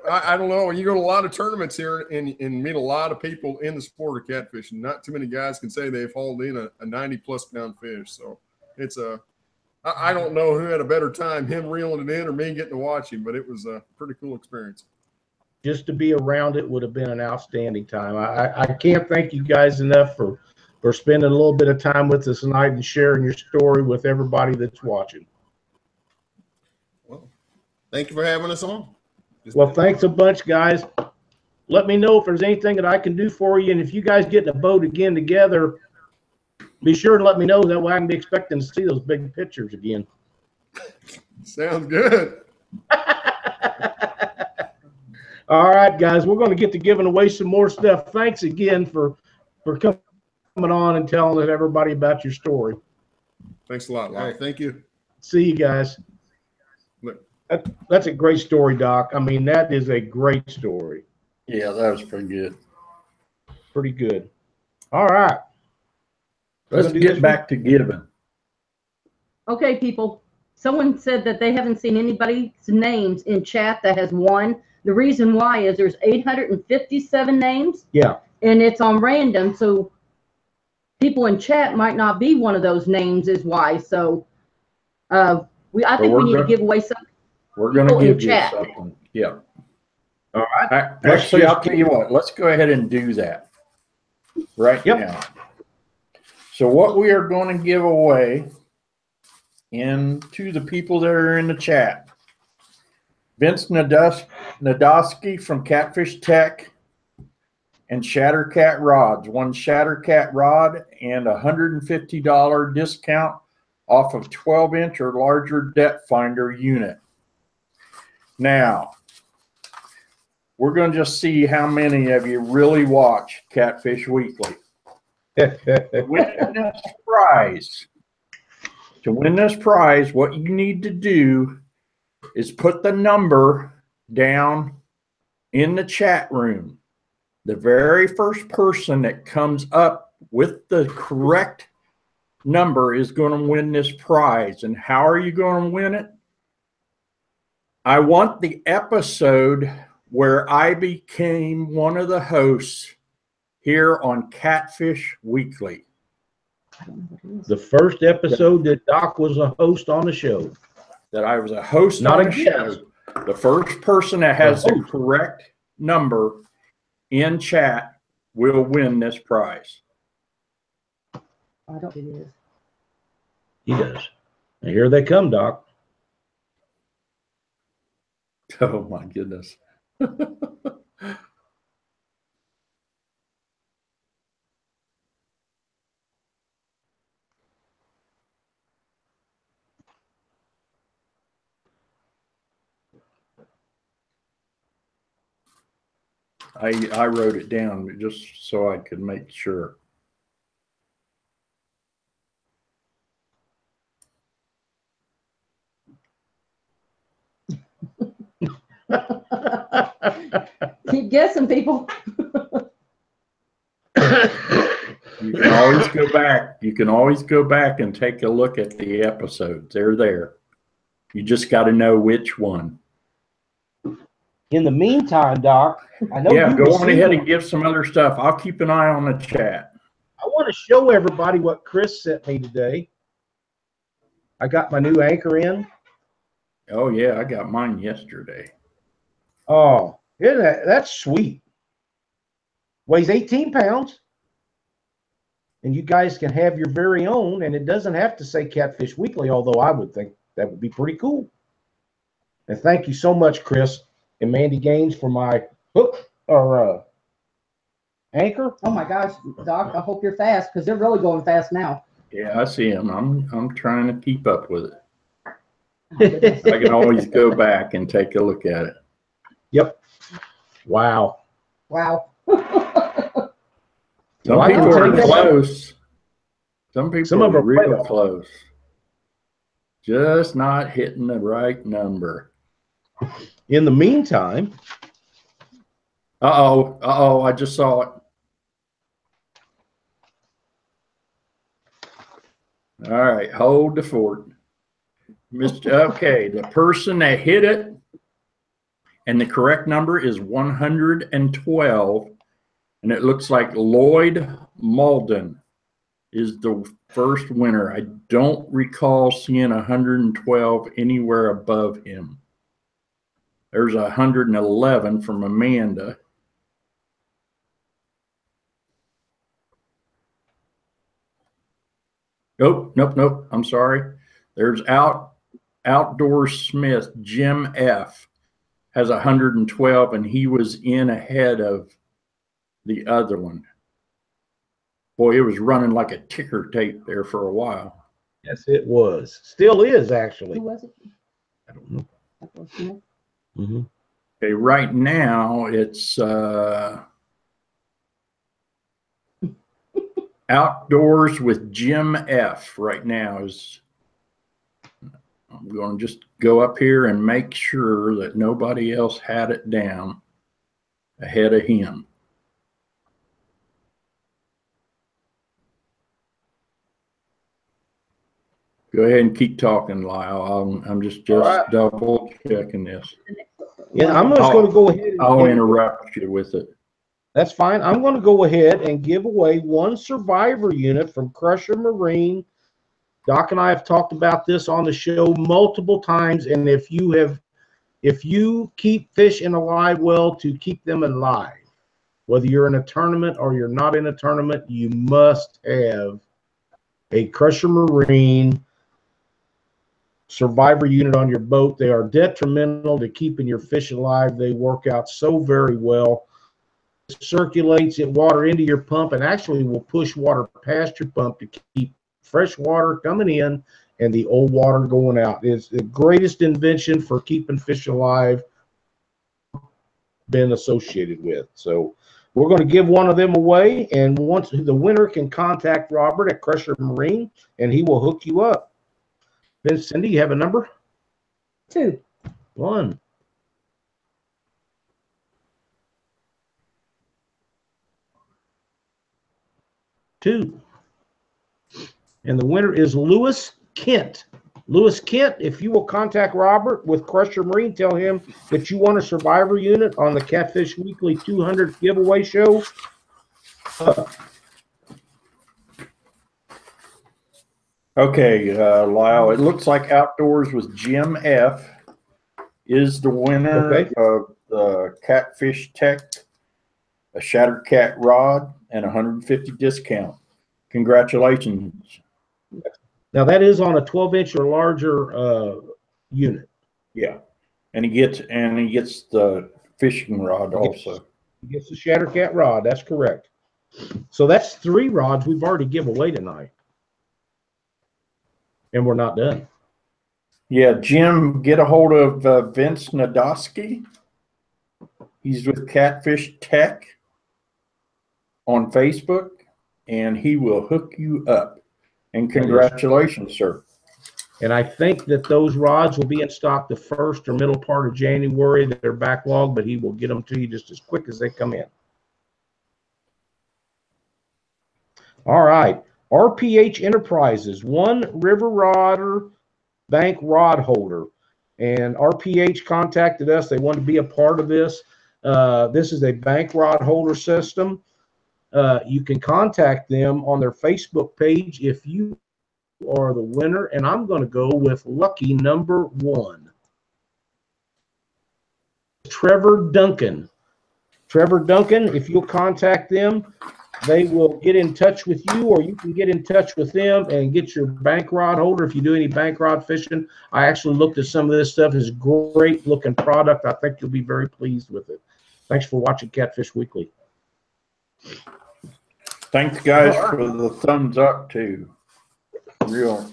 I don't know. You go to a lot of tournaments here and meet a lot of people in the sport of catfishing. Not too many guys can say they've hauled in a 90-plus pound fish. So it's I don't know who had a better time, him reeling it in or me getting to watch him, but it was a pretty cool experience. Just to be around it would have been an outstanding time. I can't thank you guys enough for spending a little bit of time with us tonight and sharing your story with everybody that's watching. Well, thank you for having us on. Well, thanks a bunch, guys. Let me know if there's anything that I can do for you. And if you guys get in a boat again together, be sure to let me know. That way I can be expecting to see those big pictures again. Sounds good. All right, guys, we're going to get to giving away some more stuff. Thanks again for coming on and telling everybody about your story. Thanks a lot, All Lyle. right, thank you. See you guys. Look. That's a great story, Doc. I mean, that is a great story. Yeah, that was pretty good. Pretty good. All right. Let's get back to giving. Okay, people. Someone said that they haven't seen anybody's names in chat that has won. The reason why is there's 857 names. Yeah. And it's on random, so people in chat might not be one of those names is why. So I think we need to give away some. We're going to give you chat. something. Yeah. All right. Actually, I'll tell you what. Let's go ahead and do that right now. So what we are going to give away to the people that are in the chat. Vince Nadosky from Catfish Tech and Shattercat Rods. One Shattercat rod and $150 discount off of 12-inch or larger depth finder unit. Now, we're going to just see how many of you really watch Catfish Weekly. To win this prize, what you need to do is put the number down in the chat room. The very first person that comes up with the correct number is going to win this prize. And how are you going to win it? I want the episode where I became one of the hosts here on Catfish Weekly. The first episode that Doc was a host on the show. That I was a host Not on a the show. The first person that has the correct number in chat will win this prize. I don't think it is. He does. And here they come, Doc. Oh my goodness. I wrote it down just so I could make sure. Keep guessing, people. You can always go back. You can always go back and take a look at the episodes. They're there. You just got to know which one. In the meantime, Doc, I know. Yeah, go on ahead and give some other stuff. I'll keep an eye on the chat. I want to show everybody what Chris sent me today. I got my new anchor in. Oh yeah, I got mine yesterday. Oh, yeah, that's sweet. Weighs 18 pounds. And you guys can have your very own, and it doesn't have to say Catfish Weekly, although I would think that would be pretty cool. And thank you so much, Chris and Mandy Gaines, for my hook or anchor. Oh my gosh, Doc, I hope you're fast because they're really going fast now. Yeah, I see them. I'm trying to keep up with it. I can always go back and take a look at it. Yep. Wow. Wow. Some people are close. Some people are real close. Just not hitting the right number. In the meantime. Uh-oh, I just saw it. All right, hold the fort. Okay, the person that hit it, and the correct number is 112, and it looks like Lloyd Malden is the first winner. I don't recall seeing 112 anywhere above him. There's 111 from Amanda. Nope. I'm sorry. There's Outdoor Smith, Jim F. has 112, and he was in ahead of the other one. Boy, it was running like a ticker tape there for a while. Yes, it was. Still is, actually. Who was it? I don't know. Mm-hmm. Okay, right now it's Outdoors with Jim F right now is, I'm going to just go up here and make sure that nobody else had it down ahead of him. Go ahead and keep talking, Lyle. I'm just right. double checking this. Yeah, I'm just going to go ahead. I'll interrupt you with it. That's fine. I'm going to go ahead and give away one survivor unit from Crusher Marine. Doc and I have talked about this on the show multiple times, and if you keep fish in a live well to keep them alive, whether you're in a tournament or you're not in a tournament, you must have a Crusher Marine survivor unit on your boat. They are detrimental to keeping your fish alive. They work out so very well. It circulates water into your pump and actually will push water past your pump to keep fresh water coming in and the old water going out. It's the greatest invention for keeping fish alive been associated with. So we're going to give one of them away, and once the winner can contact Robert at Crusher Marine, and he will hook you up. Then, Cindy, you have a number? 2. 1. 2. And the winner is Lewis Kent. Lewis Kent, if you will contact Robert with Crusher Marine, tell him that you want a survivor unit on the Catfish Weekly 200 giveaway show. Okay, Lyle, it looks like Outdoors with Jim F is the winner of the Catfish Tech, a Shattered Cat rod, and 150 discount. Congratulations. Now that is on a 12-inch or larger unit. Yeah, and he gets the fishing rod also. He gets the Shattered Cat rod. That's correct. So that's 3 rods we've already give away tonight, and we're not done. Yeah, Jim, get a hold of Vince Nadosky. He's with Catfish Tech on Facebook, and he will hook you up. And congratulations, sir. And I think that those rods will be in stock the first or middle part of January. They're backlogged, but he will get them to you just as quick as they come in. All right. RPH Enterprises, One River Rodder Bank Rod Holder. And RPH contacted us. They wanted to be a part of this. This is a bank rod holder system. You can contact them on their Facebook page if you are the winner, and I'm going to go with lucky number 1. Trevor Duncan. Trevor Duncan, if you'll contact them, they will get in touch with you, or you can get in touch with them and get your bank rod holder if you do any bank rod fishing. I actually looked at some of this stuff. It's a great looking product. I think you'll be very pleased with it. Thanks for watching Catfish Weekly. Thanks, guys, for the thumbs up, too. Real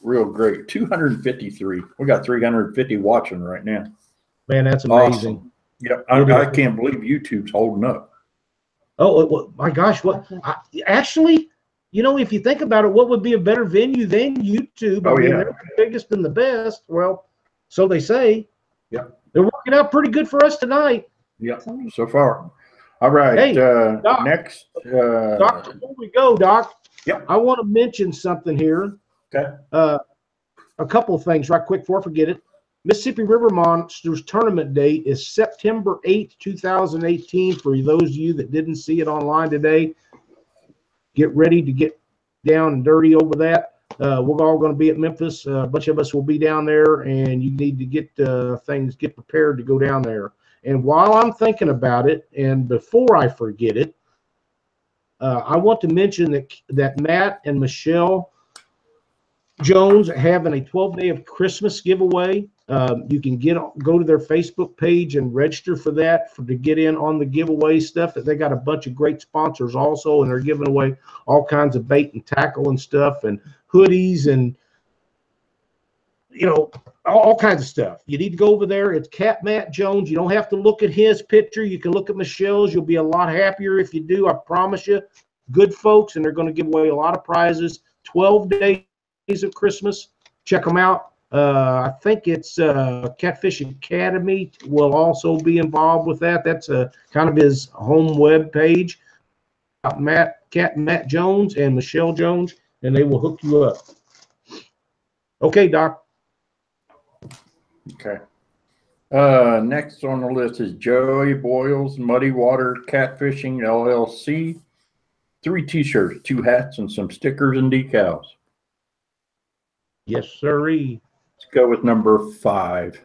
great. 253. We got 350 watching right now. Man, that's amazing. Awesome. Yeah, I can't believe YouTube's holding up. Oh, my gosh. Actually, you know, if you think about it, what would be a better venue than YouTube? I mean, they're the biggest and the best. Well, so they say. Yeah. They're working out pretty good for us tonight. Yeah, so far. All right. Hey, Doc, next. Doc, before we go, Doc, yep. I want to mention something here. Okay. A couple of things right quick before I forget it. Mississippi River Monsters tournament date is September 8th, 2018. For those of you that didn't see it online today, get ready to get down and dirty over that. We're all going to be at Memphis. A bunch of us will be down there, and you need to get get prepared to go down there. And while I'm thinking about it, and before I forget it, I want to mention that Matt and Michelle Jones are having a 12-day of Christmas giveaway. You can go to their Facebook page and register for that to get in on the giveaway stuff. They got a bunch of great sponsors also, and they're giving away all kinds of bait and tackle and stuff, and hoodies, and you know, all kinds of stuff. You need to go over there. It's Cat Matt Jones. You don't have to look at his picture. You can look at Michelle's. You'll be a lot happier if you do. I promise you. good folks, and they're going to give away a lot of prizes. 12 days of Christmas. Check them out. I think it's Catfish Academy will also be involved with that. That's kind of his home web page. Matt Jones and Michelle Jones, and they will hook you up. Okay, Doc. Okay. Next on the list is Joey Boyle's Muddy Water Catfishing LLC. 3 T-shirts, 2 hats, and some stickers and decals. Yes, sirree. Let's go with number 5.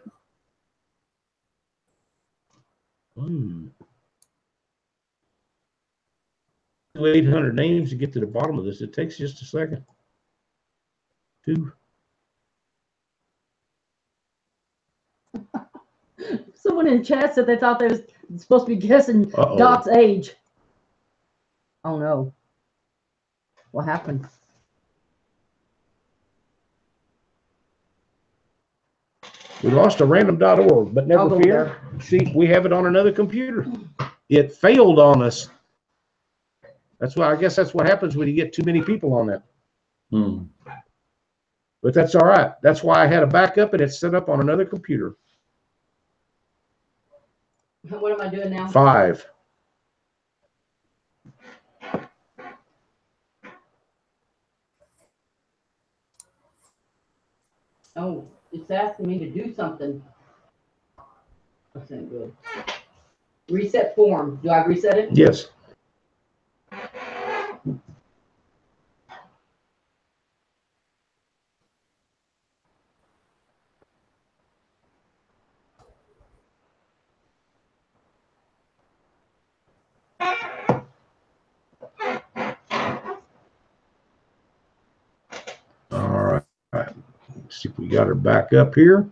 800 names to get to the bottom of this. It takes just a second. 2. Someone in chat said they thought they was supposed to be guessing Doc's age. Oh no. What happened? We lost a random.org, but never fear. See, we have it on another computer. It failed on us. That's why I guess that's what happens when you get too many people on that. But that's all right. That's why I had a backup and it's set up on another computer. What am I doing now? 5. Oh, it's asking me to do something. That's not good. Reset form. Do I reset it? Yes. All right. Let's see if we got her back up here.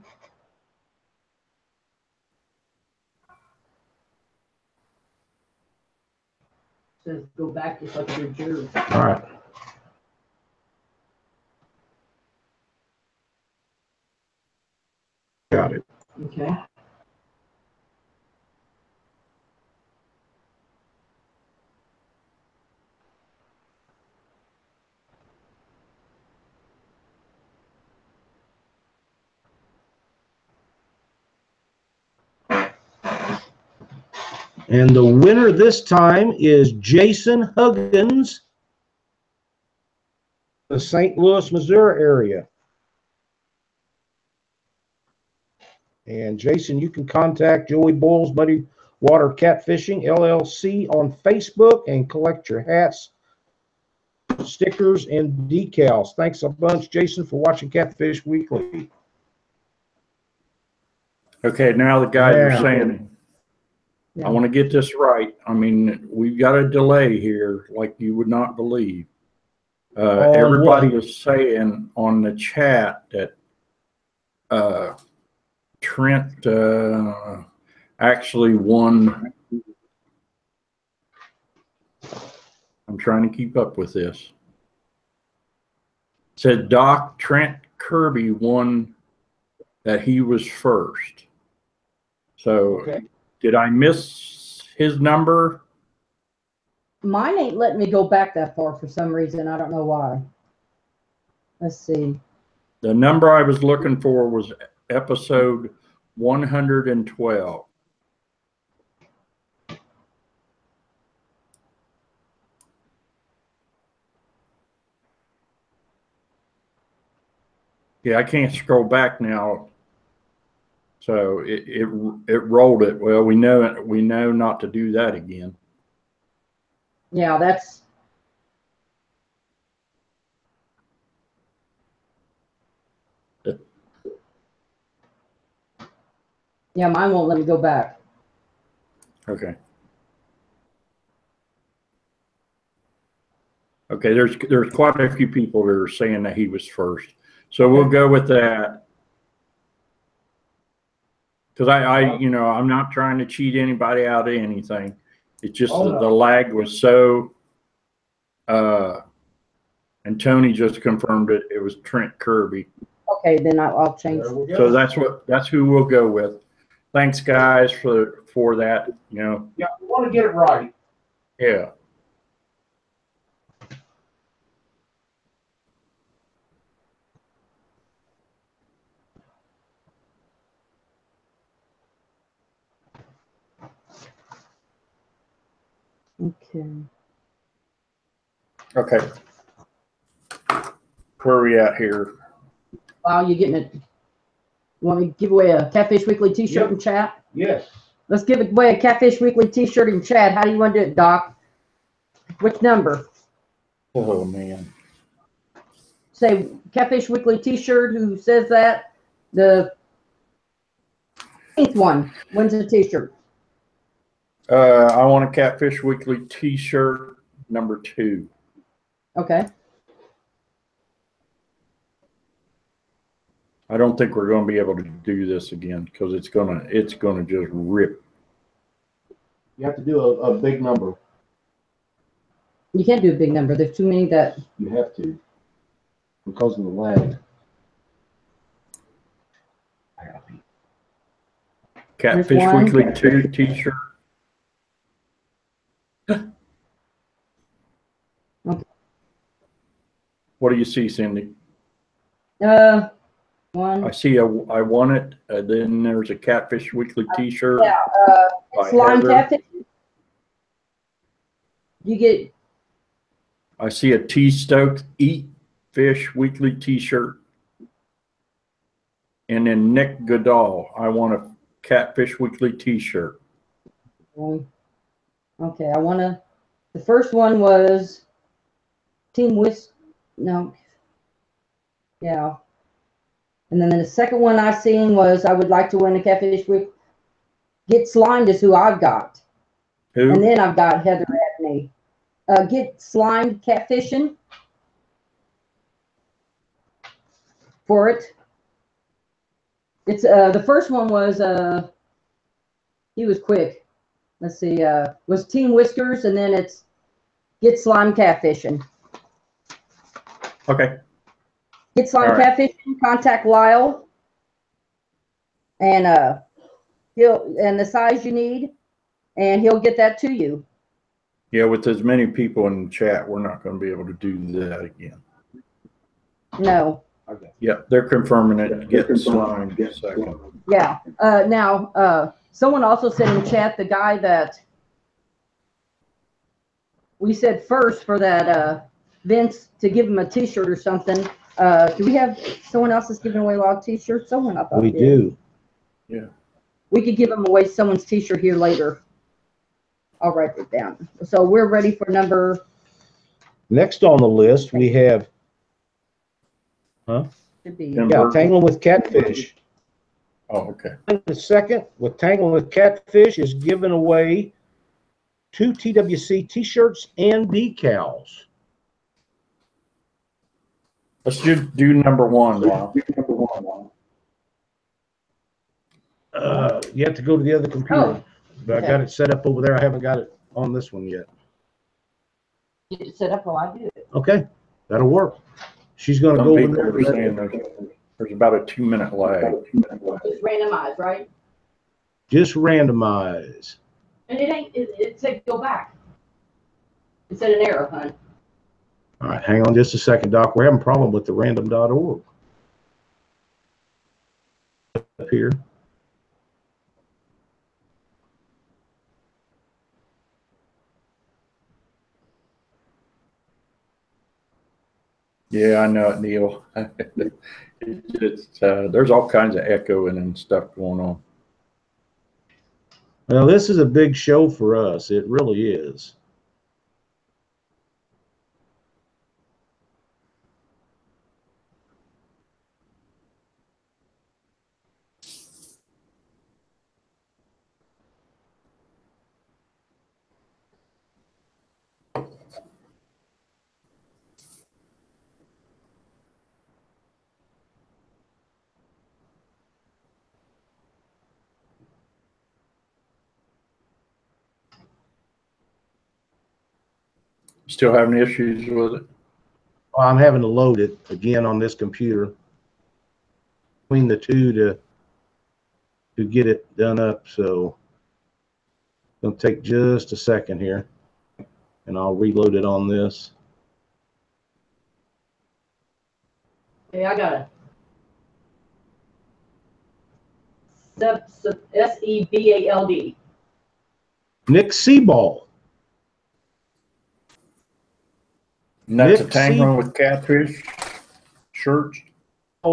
Says go back just like your jerk. All right. Got it. Okay. And the winner this time is Jason Huggins, the St. Louis, Missouri area. And Jason, you can contact Joey Boyle's Muddy Water Catfishing LLC on Facebook and collect your hats, stickers, and decals. Thanks a bunch, Jason, for watching Catfish Weekly. Okay, now the guys are saying, I want to get this right. I mean, we've got a delay here like you would not believe. Everybody is saying on the chat that Trent actually won. I'm trying to keep up with this. It said Doc Trent Kirby won, that he was first. So did I miss his number? Mine ain't letting me go back that far for some reason. I don't know why. Let's see. The number I was looking for was episode 112. Yeah, I can't scroll back now. So it rolled it. Well, we know not to do that again. Yeah, that's. Yeah, mine won't let me go back. Okay. Okay, there's quite a few people that are saying that he was first. So we'll go with that. Because I'm not trying to cheat anybody out of anything. It's just the lag was so, and Tony just confirmed it. It was Trent Kirby. Okay, then I'll change. So that's who we'll go with. Thanks, guys, for that. Yeah, we want to get it right. Yeah. Okay. Okay. Where are we at here? Wow, you getting it? Want me to give away a Catfish Weekly T-shirt Yep. in chat? Yes. Let's give away a Catfish Weekly T-shirt in chat. How do you want to do it, Doc? Which number? Oh, man. Say Catfish Weekly T-shirt. Who says that? The 8th one wins a T-shirt. I want a Catfish Weekly T-shirt number 2. Okay. I don't think we're going to be able to do this again because it's gonna just rip. You have to do a big number. You can't do a big number. There's too many that. You have to. Because of the lag. Catfish one. Weekly 2 T-shirt. Okay. What do you see, Cindy? One. I see I want it. Then there's a Catfish Weekly T-shirt. Yeah. by Slime Heather. Catfish. You get. I see a T-Stoked Eat Fish Weekly T-shirt. And then Nick Goodall, I want a Catfish Weekly T-shirt. Okay, I want to. The first one was Team Whisk. No. Yeah. And then the second one I seen was I would like to win a Catfish Week. Get Slimed is who I've got. Who? And then I've got Heather Abney. Get Slimed Catfishing for it. It's the first one was he was quick. Let's see, was Team Whiskers, and then it's Get Slime Catfishing. Okay. Get Slime Catfishing, contact Lyle. And the size you need, and he'll get that to you. Yeah, with as many people in the chat, we're not going to be able to do that again. No. Okay. Yeah, they're confirming it. Get slime. Second. Yeah. Now, someone also said in chat, the guy that we said first for that Vince to give him a T-shirt or something. Do we have someone else that's giving away a lot of T-shirts? Someone I thought We did. do. Yeah. We could give them away someone's T-shirt here later. I'll write it down. So we're ready for number. Next on the list, we have, Should be. yeah, Tangling with Catfish. Oh, okay. The second with Tangling with Catfish is giving away 2 TWC T-shirts and decals. Let's just do number 1, Wow. You have to go to the other computer. Oh, But okay. I got it set up over there. I haven't got it on this one yet. Get it set up while I do it. Okay, that'll work. She's going to Some go people over are there. saying there's about a 2-minute lag. Just randomize, right? Just randomize. And it said go back. It said an error, hon. All right, hang on just a second, Doc. We're having a problem with the random.org. Up here. Yeah, I know it, Neil. There's all kinds of echoing and stuff going on. Well, this is a big show for us. It really is. Still having issues with it? Well, I'm having to load it again on this computer. Between the two to get it done up, so it'll take just a second here, and I'll reload it on this. Okay, I got it. Sebald. Nick Sebald. And that's a Nick Tangling with Catfish shirts.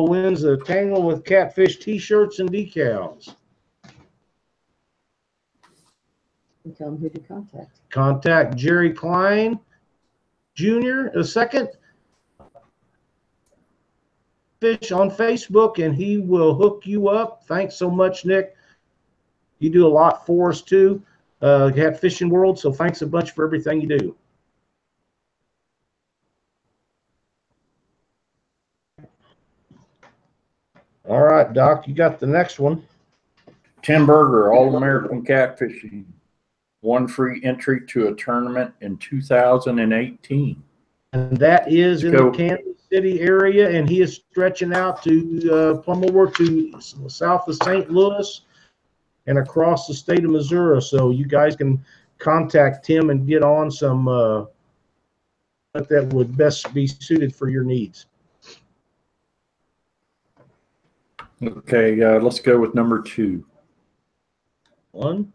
wins the Tangling with Catfish t-shirts and decals. And tell them who to contact. Contact Jerry Klein Jr. II Fish on Facebook, and he will hook you up. Thanks so much, Nick. You do a lot for us too, Catfishing World. So thanks a bunch for everything you do. All right, Doc, you got the next one. Tim Berger, All-American Catfishing. One free entry to a tournament in 2018. And that is in the Kansas City area, and he is stretching out to plumb over to south of St. Louis and across the state of Missouri. So you guys can contact Tim and get on some that would best be suited for your needs. Okay, let's go with number 2. 1.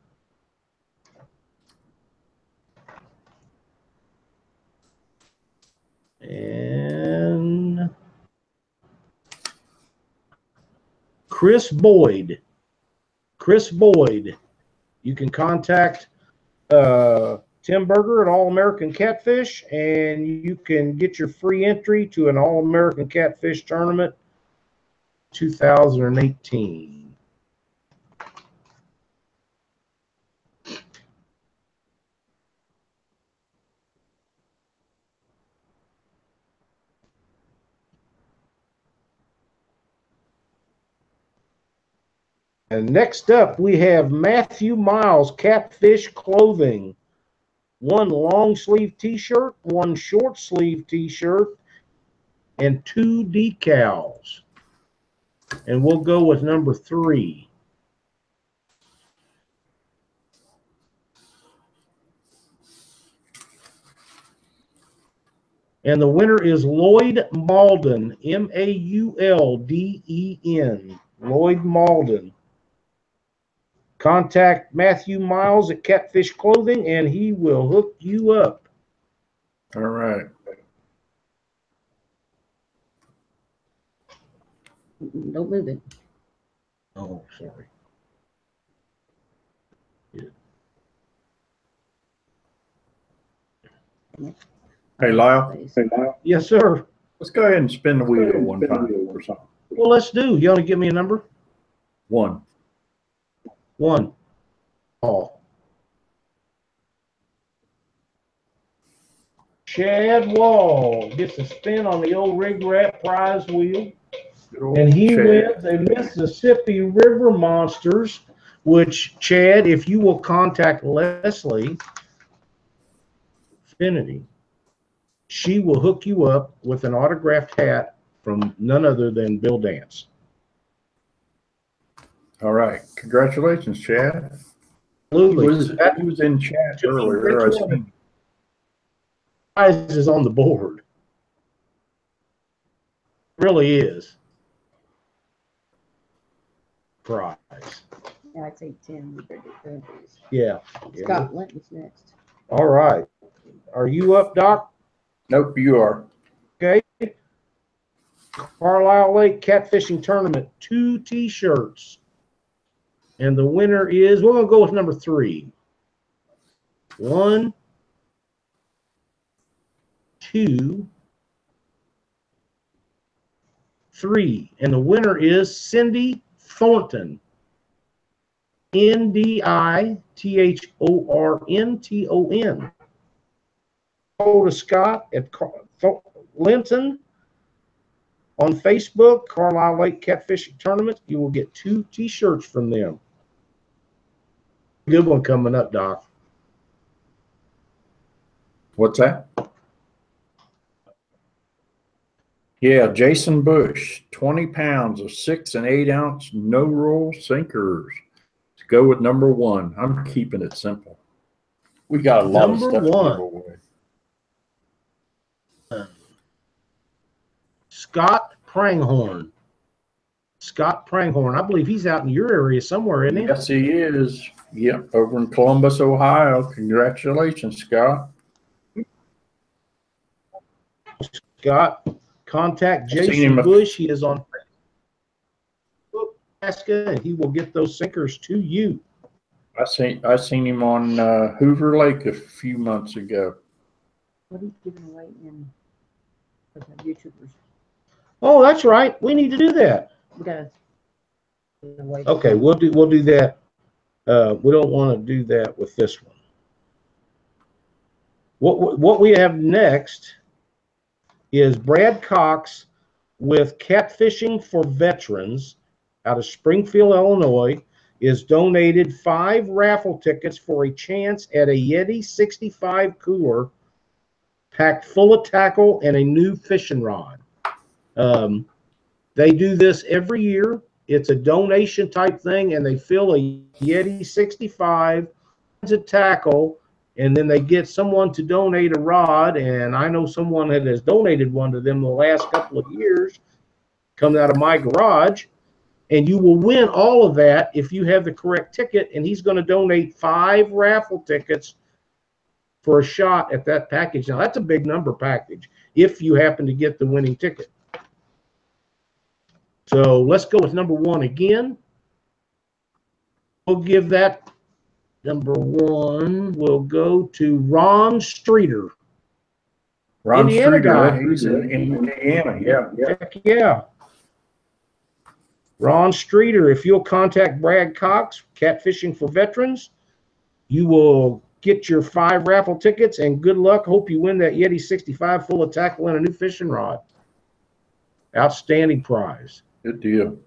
And Chris Boyd. Chris Boyd. You can contact Tim Berger at All-American Catfish, and you can get your free entry to an All-American Catfish tournament 2018. And next up, we have Matthew Miles, Catfish Clothing. 1 long sleeve t-shirt, 1 short sleeve t-shirt, and 2 decals. And we'll go with number 3. And the winner is Lloyd Malden, M-A-U-L-D-E-N, Lloyd Malden. Contact Matthew Miles at Catfish Clothing, and he will hook you up. All right. Don't move it. Oh, sorry. Yeah. Hey, Lyle. Yes, sir. Let's go ahead and spin the wheel one time or something. Well, let's do. You want to give me a number? 1. 1. Oh. Chad Wall gets a spin on the old RigRap prize wheel. And he wins a Mississippi River Monsters, which, Chad, if you will contact Leslie Finity, she will hook you up with an autographed hat from none other than Bill Dance. All right. Congratulations, Chad. Absolutely. He was in chat earlier. Prize is on the board. It really is. Prize. Yeah, I'd say 10. Yeah. Scott Linton's next. All right. Are you up, Doc? Nope, you are. Okay. Carlisle Lake Catfishing Tournament, 2 t-shirts. And the winner is, we're going to go with number 3. 1, 2, 3. And the winner is Cindy Thornton. N-D-I-T-H-O-R-N-T-O-N. Go to Scott at Linton on Facebook, Carlisle Lake Catfishing Tournament. You will get 2 t-shirts from them. Good one coming up, Doc. What's that? Yeah, Jason Bush, 20 pounds of 6 and 8 ounce no roll sinkers. Let's go with number 1. I'm keeping it simple. We got a lot of stuff to give away. Scott Pranghorn. Scott Pranghorn. I believe he's out in your area somewhere, isn't he? Yes, he is. Yep, over in Columbus, Ohio. Congratulations, Scott. Scott. Contact I've seen Jason him. Bush. He is on Facebook, Alaska, and he will get those sinkers to you. I seen him on Hoover Lake a few months ago. What are you giving away in for the YouTubers? Oh, that's right. We need to do that. We gotta give it away. Okay, we'll do that. We don't want to do that with this one. What we have next is Brad Cox with Catfishing for Veterans out of Springfield, Illinois, is donated 5 raffle tickets for a chance at a Yeti 65 cooler packed full of tackle and a new fishing rod. They do this every year. It's a donation type thing, and they fill a Yeti 65 of tackle, and then they get someone to donate a rod. And I know someone that has donated one to them the last couple of years, coming out of my garage. And you will win all of that if you have the correct ticket. And he's going to donate 5 raffle tickets for a shot at that package. Now, that's a big number package if you happen to get the winning ticket. So let's go with number 1 again. We'll give that number 1. We'll go to Ron Streeter. Ron Indiana Streeter, guy. he's in Indiana. Yeah. Heck yeah. Ron Streeter, if you'll contact Brad Cox, Catfishing for Veterans, you will get your 5 raffle tickets, and good luck. Hope you win that Yeti 65 full of tackle and a new fishing rod. Outstanding prize. Good deal.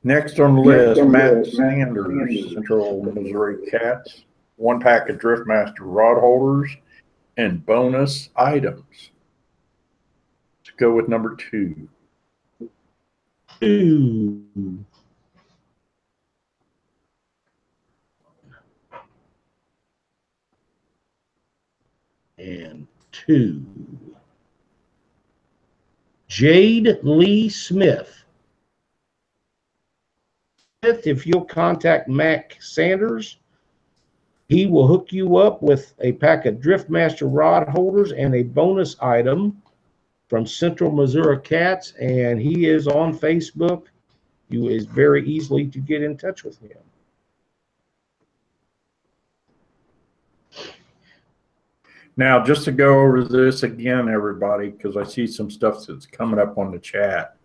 Next on the list, Matt Sanders, Central Missouri Cats. 1 pack of Driftmaster rod holders and bonus items. Let's go with number 2. 2. And 2. Jade Lee Smith. If you'll contact Mac Sanders, he will hook you up with a pack of Driftmaster rod holders and a bonus item from Central Missouri Cats, and he is on Facebook. You is very easily to get in touch with him. Now, just to go over this again, everybody, because I see some stuff that's coming up on the chat.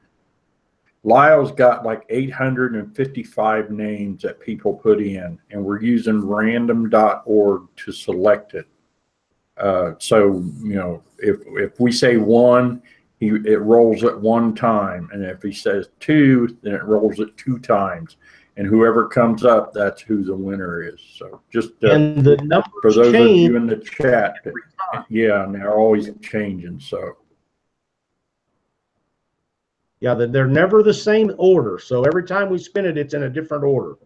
Lyle's got like 855 names that people put in, and we're using random.org to select it. So, you know, if we say 1, it rolls it 1 time. And if he says 2, then it rolls it 2 times. And whoever comes up, that's who the winner is. So just and the numbers for those change of you in the chat, yeah, and they're always changing. So yeah, they're never the same order. So every time we spin it, it's in a different order.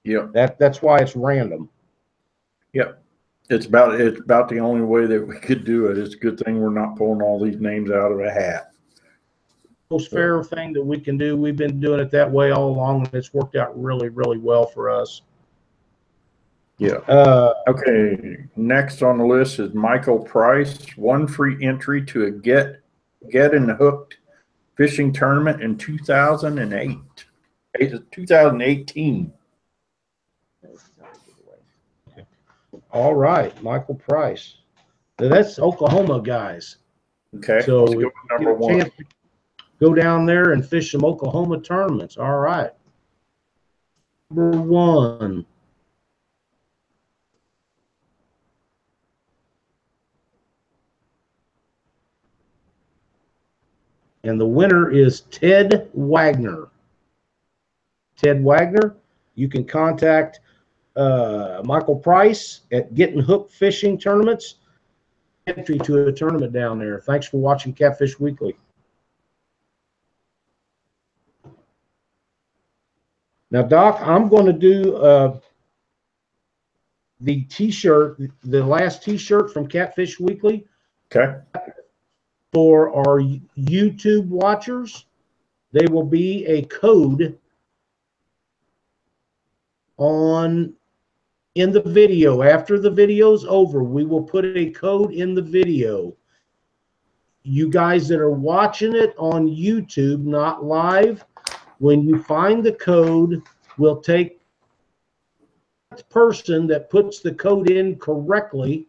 yeah, That's why it's random. yeah. It's about the only way that we could do it. It's a good thing we're not pulling all these names out of a hat. Most fair thing that we can do. We've been doing it that way all along, and it's worked out really, really well for us. Yeah. Okay. Next on the list is Michael Price. 1 free entry to a get and hooked fishing tournament in 2008. 2018. All right, Michael Price. Now, that's Oklahoma guys. Okay. So Let's go with number 1. Go down there and fish some Oklahoma tournaments. All right. Number 1. And the winner is Ted Wagner. Ted Wagner, you can contact Michael Price at Getting Hooked Fishing Tournaments. Entry to a tournament down there. Thanks for watching Catfish Weekly. Now, Doc, I'm going to do the T-shirt, the last T-shirt from Catfish Weekly. Okay. For our YouTube watchers, there will be a code on in the video. After the video's over, we will put a code in the video. You guys that are watching it on YouTube, not live, when you find the code, we'll take the person that puts the code in correctly.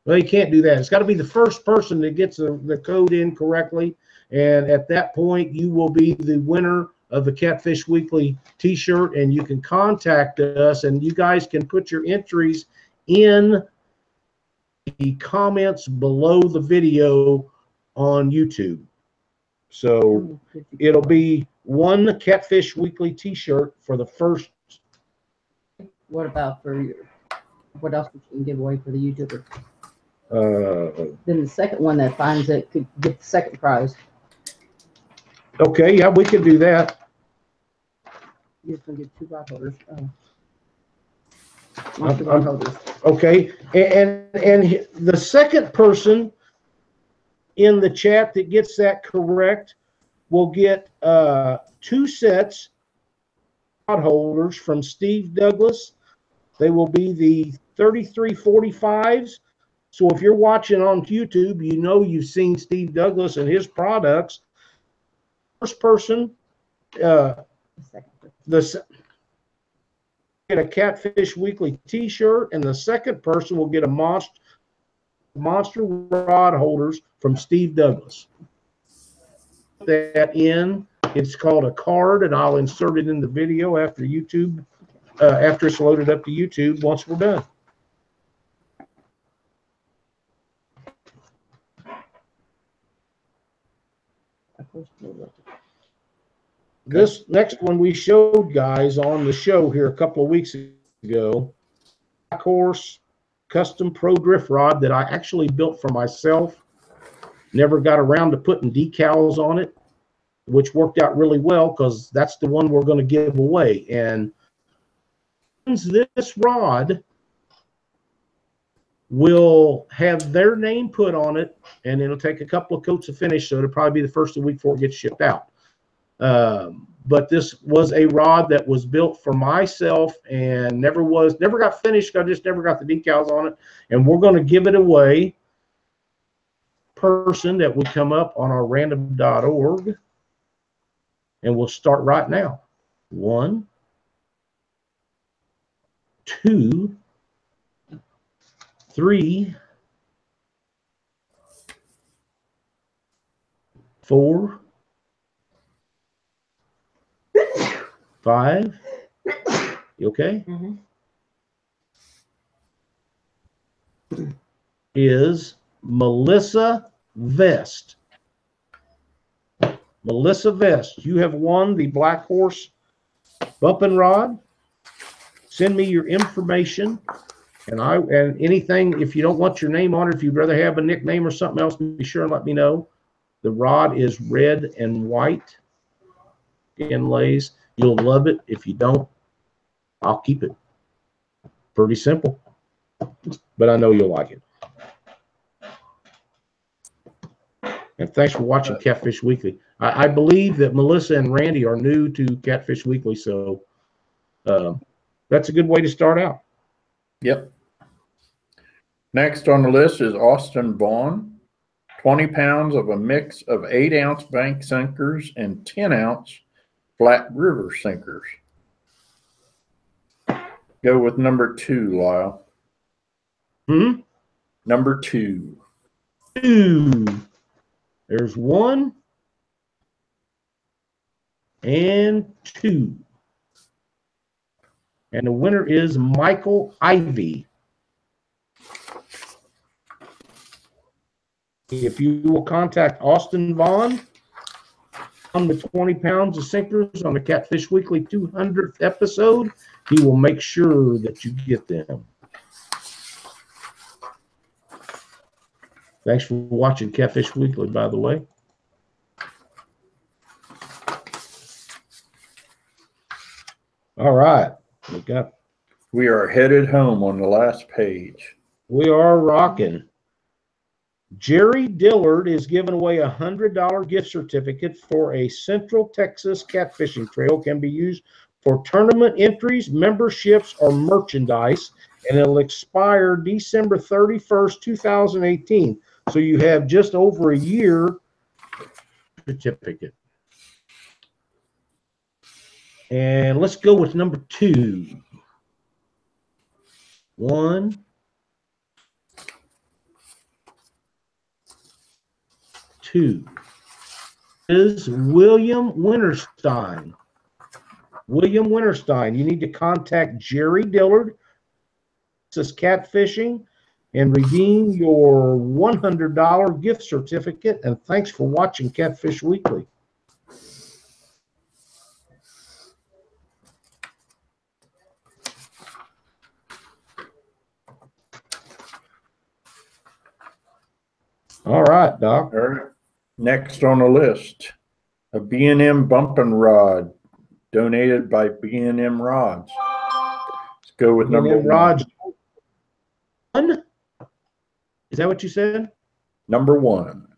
Well, you can't do that. It's got to be the first person that gets the code in correctly. And at that point, you will be the winner of the Catfish Weekly t-shirt, and you can contact us, and you guys can put your entries in the comments below the video on YouTube. So it'll be one Catfish Weekly t-shirt for the first. What about what else we can give away for the YouTuber? Then the second one that finds it could get the second prize. Okay, yeah, we can do that. You're just gonna get 2 rod holders. Not 2 rod holders. Okay, and the second person in the chat that gets that correct will get 2 sets of rod holders from Steve Douglas. They will be the 3345s. So if you're watching on YouTube, you know you've seen Steve Douglas and his products. First person, get a Catfish Weekly t-shirt, and the second person will get a monster rod holders from Steve Douglas. Put that in. It's called a card, and I'll insert it in the video after YouTube, after it's loaded up to YouTube once we're done. This next one we showed guys on the show here a couple of weeks ago. Black Horse custom pro drift rod that I actually built for myself. Never got around to putting decals on it, which worked out really well because that's the one we're going to give away. And this rod will have their name put on it, and it'll take a couple of coats of finish, so it'll probably be the first of the week before it gets shipped out. But this was a rod that was built for myself and never got finished. I just never got the decals on it, and we're going to give it away. Person that would come up on our random.org, and we'll start right now. 1, 2, 3, 4, 5. You okay? Mm-hmm. Is Melissa Vest. Melissa Vest, you have won the Black Horse bumping rod. Send me your information, and anything, if you don't want your name on it, if you'd rather have a nickname or something else, be sure and let me know. The rod is red and white inlays. You'll love it. If you don't, I'll keep it. Pretty simple, but I know you'll like it. And thanks for watching Catfish Weekly. I believe that Melissa and Randy are new to Catfish Weekly, so that's a good way to start out. Yep. Next on the list is Austin Vaughn. 20 pounds of a mix of 8-ounce bank sinkers and 10-ounce flat river sinkers. Go with number 2, Lyle. Number 2. 2. There's 1 and 2. And the winner is Michael Ivy. If you will contact Austin Vaughn on the 20 pounds of sinkers on the Catfish Weekly 200th episode, he will make sure that you get them. Thanks for watching Catfish Weekly, by the way. All right. We are headed home on the last page. We are rocking. Jerry Dillard is giving away a $100 gift certificate for a Central Texas catfishing trail. Can be used for tournament entries, memberships, or merchandise. and it'll expire December 31st, 2018. So you have just over a year certificate. And let's go with number 2. 1, 2 is William Winterstein. William Winterstein. You need to contact Jerry Dillard. This is Catfishing, and redeem your $100 gift certificate. And thanks for watching Catfish Weekly. All right, Doc. All right. Next on the list, a B&M bumping rod donated by B&M Rods. Let's go with number rods. 1. Is that what you said? Number 1.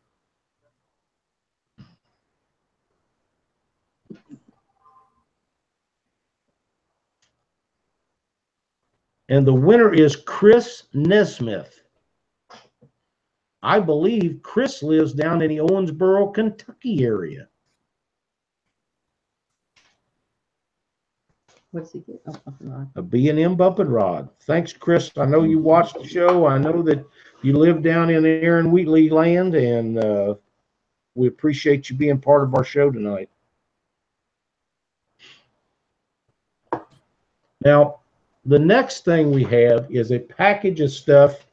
And the winner is Chris Nesmith. I believe Chris lives down in the Owensboro, Kentucky area. What's he get? Oh, bumping rod. A B&M bumping rod. Thanks, Chris. I know you watched the show. I know that you live down in Aaron Wheatley land, and we appreciate you being part of our show tonight. Now, the next thing we have is a package of stuff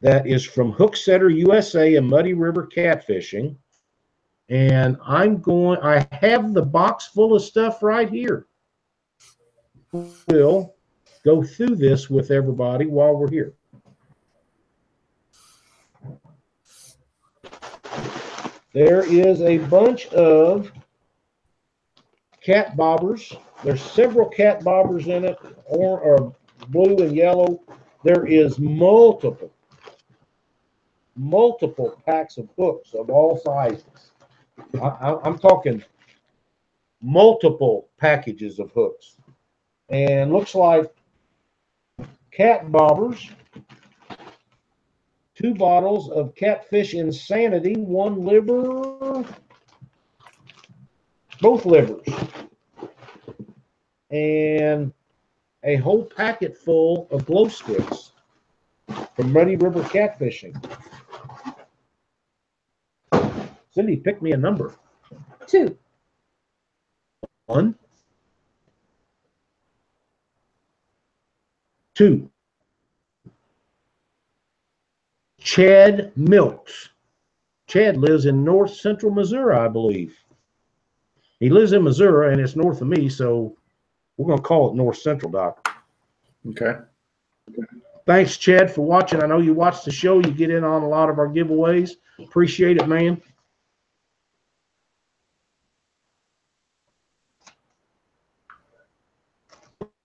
that is from Hooksetter USA and Muddy River Catfishing. And I have the box full of stuff right here. We'll go through this with everybody while we're here. There is a bunch of cat bobbers. There's several cat bobbers in it, or blue and yellow. There is multiple packs of hooks of all sizes. I'm talking multiple packages of hooks. And looks like cat bobbers, 2 bottles of Catfish Insanity, 1 liver, both livers, and a whole packet full of glow sticks from Muddy River Catfishing. Cindy, pick me a number. 2. 1, 2. Chad Milks. Chad lives in north central Missouri, I believe. He lives in Missouri, and it's north of me, so we're going to call it north central, Doc. Okay. Thanks, Chad, for watching. I know you watch the show. You get in on a lot of our giveaways. Appreciate it, man.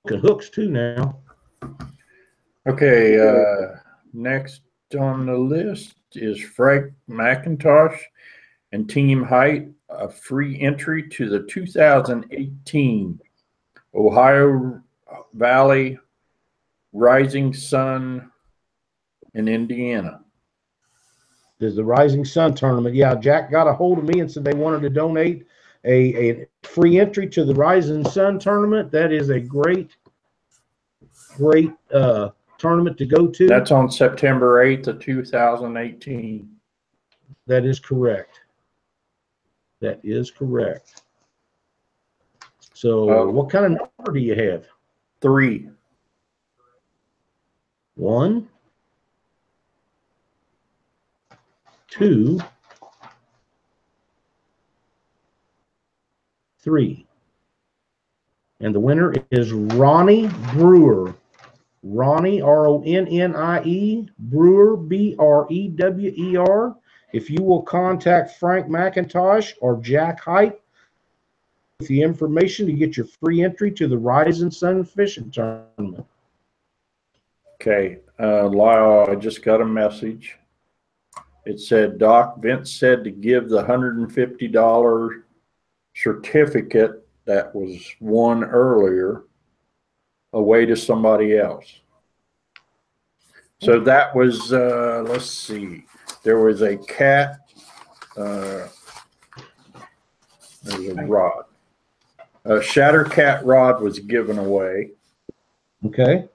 Hooks too now. Okay, next on the list is Frank McIntosh and Team Height, a free entry to the 2018 Ohio Valley Rising Sun in Indiana. There's the Rising Sun tournament. Yeah, Jack got a hold of me and said they wanted to donate a free entry to the Rising Sun tournament. That is a great tournament to go to. That's on September 8th of 2018. That is correct. That is correct. So what kind of number do you have? 3. 1, 2, 3. And the winner is Ronnie Brewer. Ronnie, R-O-N-N-I-E, Brewer, B-R-E-W-E-R. If you will contact Frank McIntosh or Jack Height with the information to get your free entry to the Rising Sun Fishing Tournament. Okay, Lyle, I just got a message. It said, Doc, Vince said to give the $150 certificate that was won earlier away to somebody else. So that was, let's see, there was a cat, there's a rod. A shatter cat rod was given away. Okay.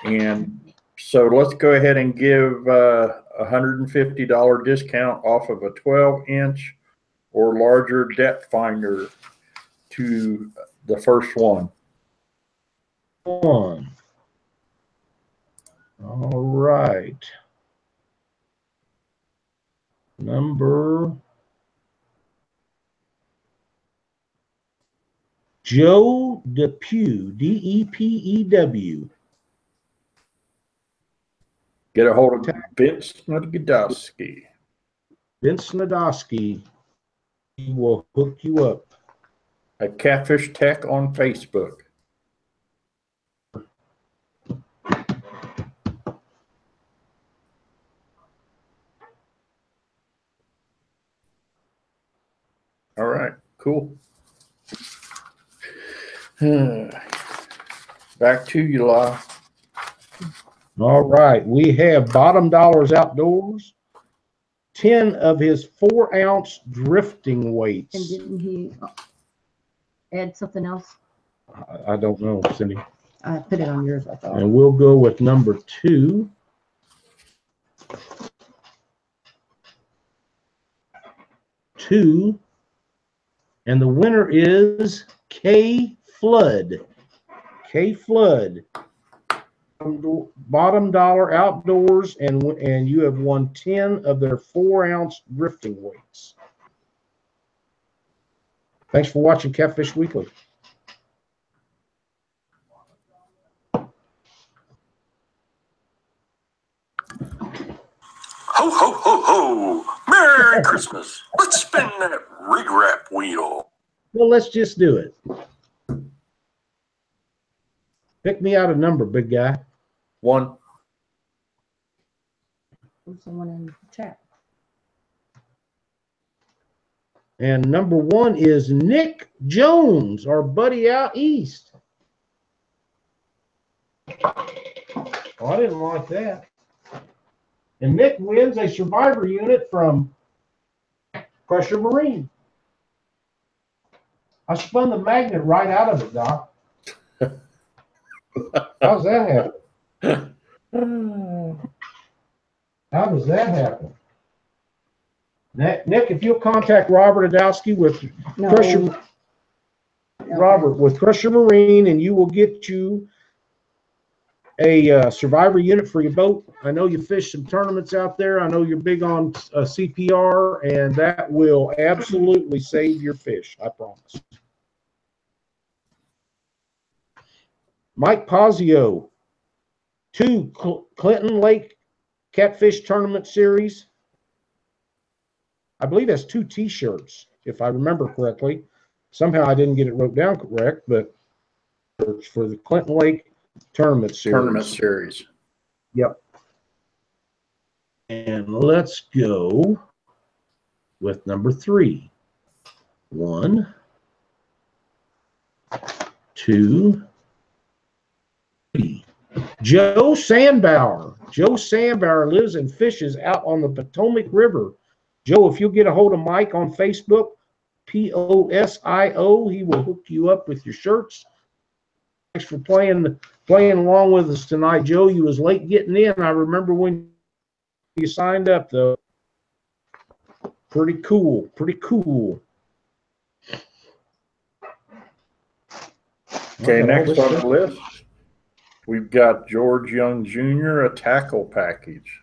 And so let's go ahead and give a $150 discount off of a 12-inch or larger depth finder to the first one. All right. Number Joe Depew, Depew. Get a hold of Vince Snodowski. Vince Snodowski. He will hook you up. At Catfish Tech on Facebook. All right, cool. Back to you, Lyle. All right, we have Bottom Dollars Outdoors. 10 of his 4-ounce drifting And weights. didn't he add something else? I don't know, Cindy. I put it on yours, I thought. And we'll go with number 2. 2. And the winner is K Flood. K Flood. Bottom Dollar Outdoors, and you have won 10 of their 4-ounce drifting weights. Thanks for watching Catfish Weekly. Ho, ho, ho, ho. Merry Christmas. Let's spin that RigRap wheel. Well, let's just do it. Pick me out a number, big guy. 1. There's someone in the chat. And number 1 is Nick Jones, our buddy out east. Oh, I didn't like that. And Nick wins a survivor unit from Crusher Marine. I spun the magnet right out of it, Doc. How's that happen? How does that happen? Nick, if you'll contact Robert Adowski with Crusher, Robert with Crusher Marine, and you will get you a survivor unit for your boat. I know you fish some tournaments out there. I know you're big on CPR, and that will absolutely save your fish. I promise. Mike Pazio, 2 Clinton Lake Catfish Tournament Series. I believe that's 2 T-shirts, if I remember correctly. Somehow I didn't get it wrote down correct, but it's for the Clinton Lake Tournament Series. Yep. And let's go with number 3. 1, 2, 3. Joe Sandbauer. Joe Sandbauer lives and fishes out on the Potomac River. Joe, if you'll get a hold of Mike on Facebook, POSIO, he will hook you up with your shirts. Thanks for playing along with us tonight, Joe. You was late getting in. I remember when you signed up, though. Pretty cool. Pretty cool. Okay, next on the list, we've got George Young Jr., a tackle package.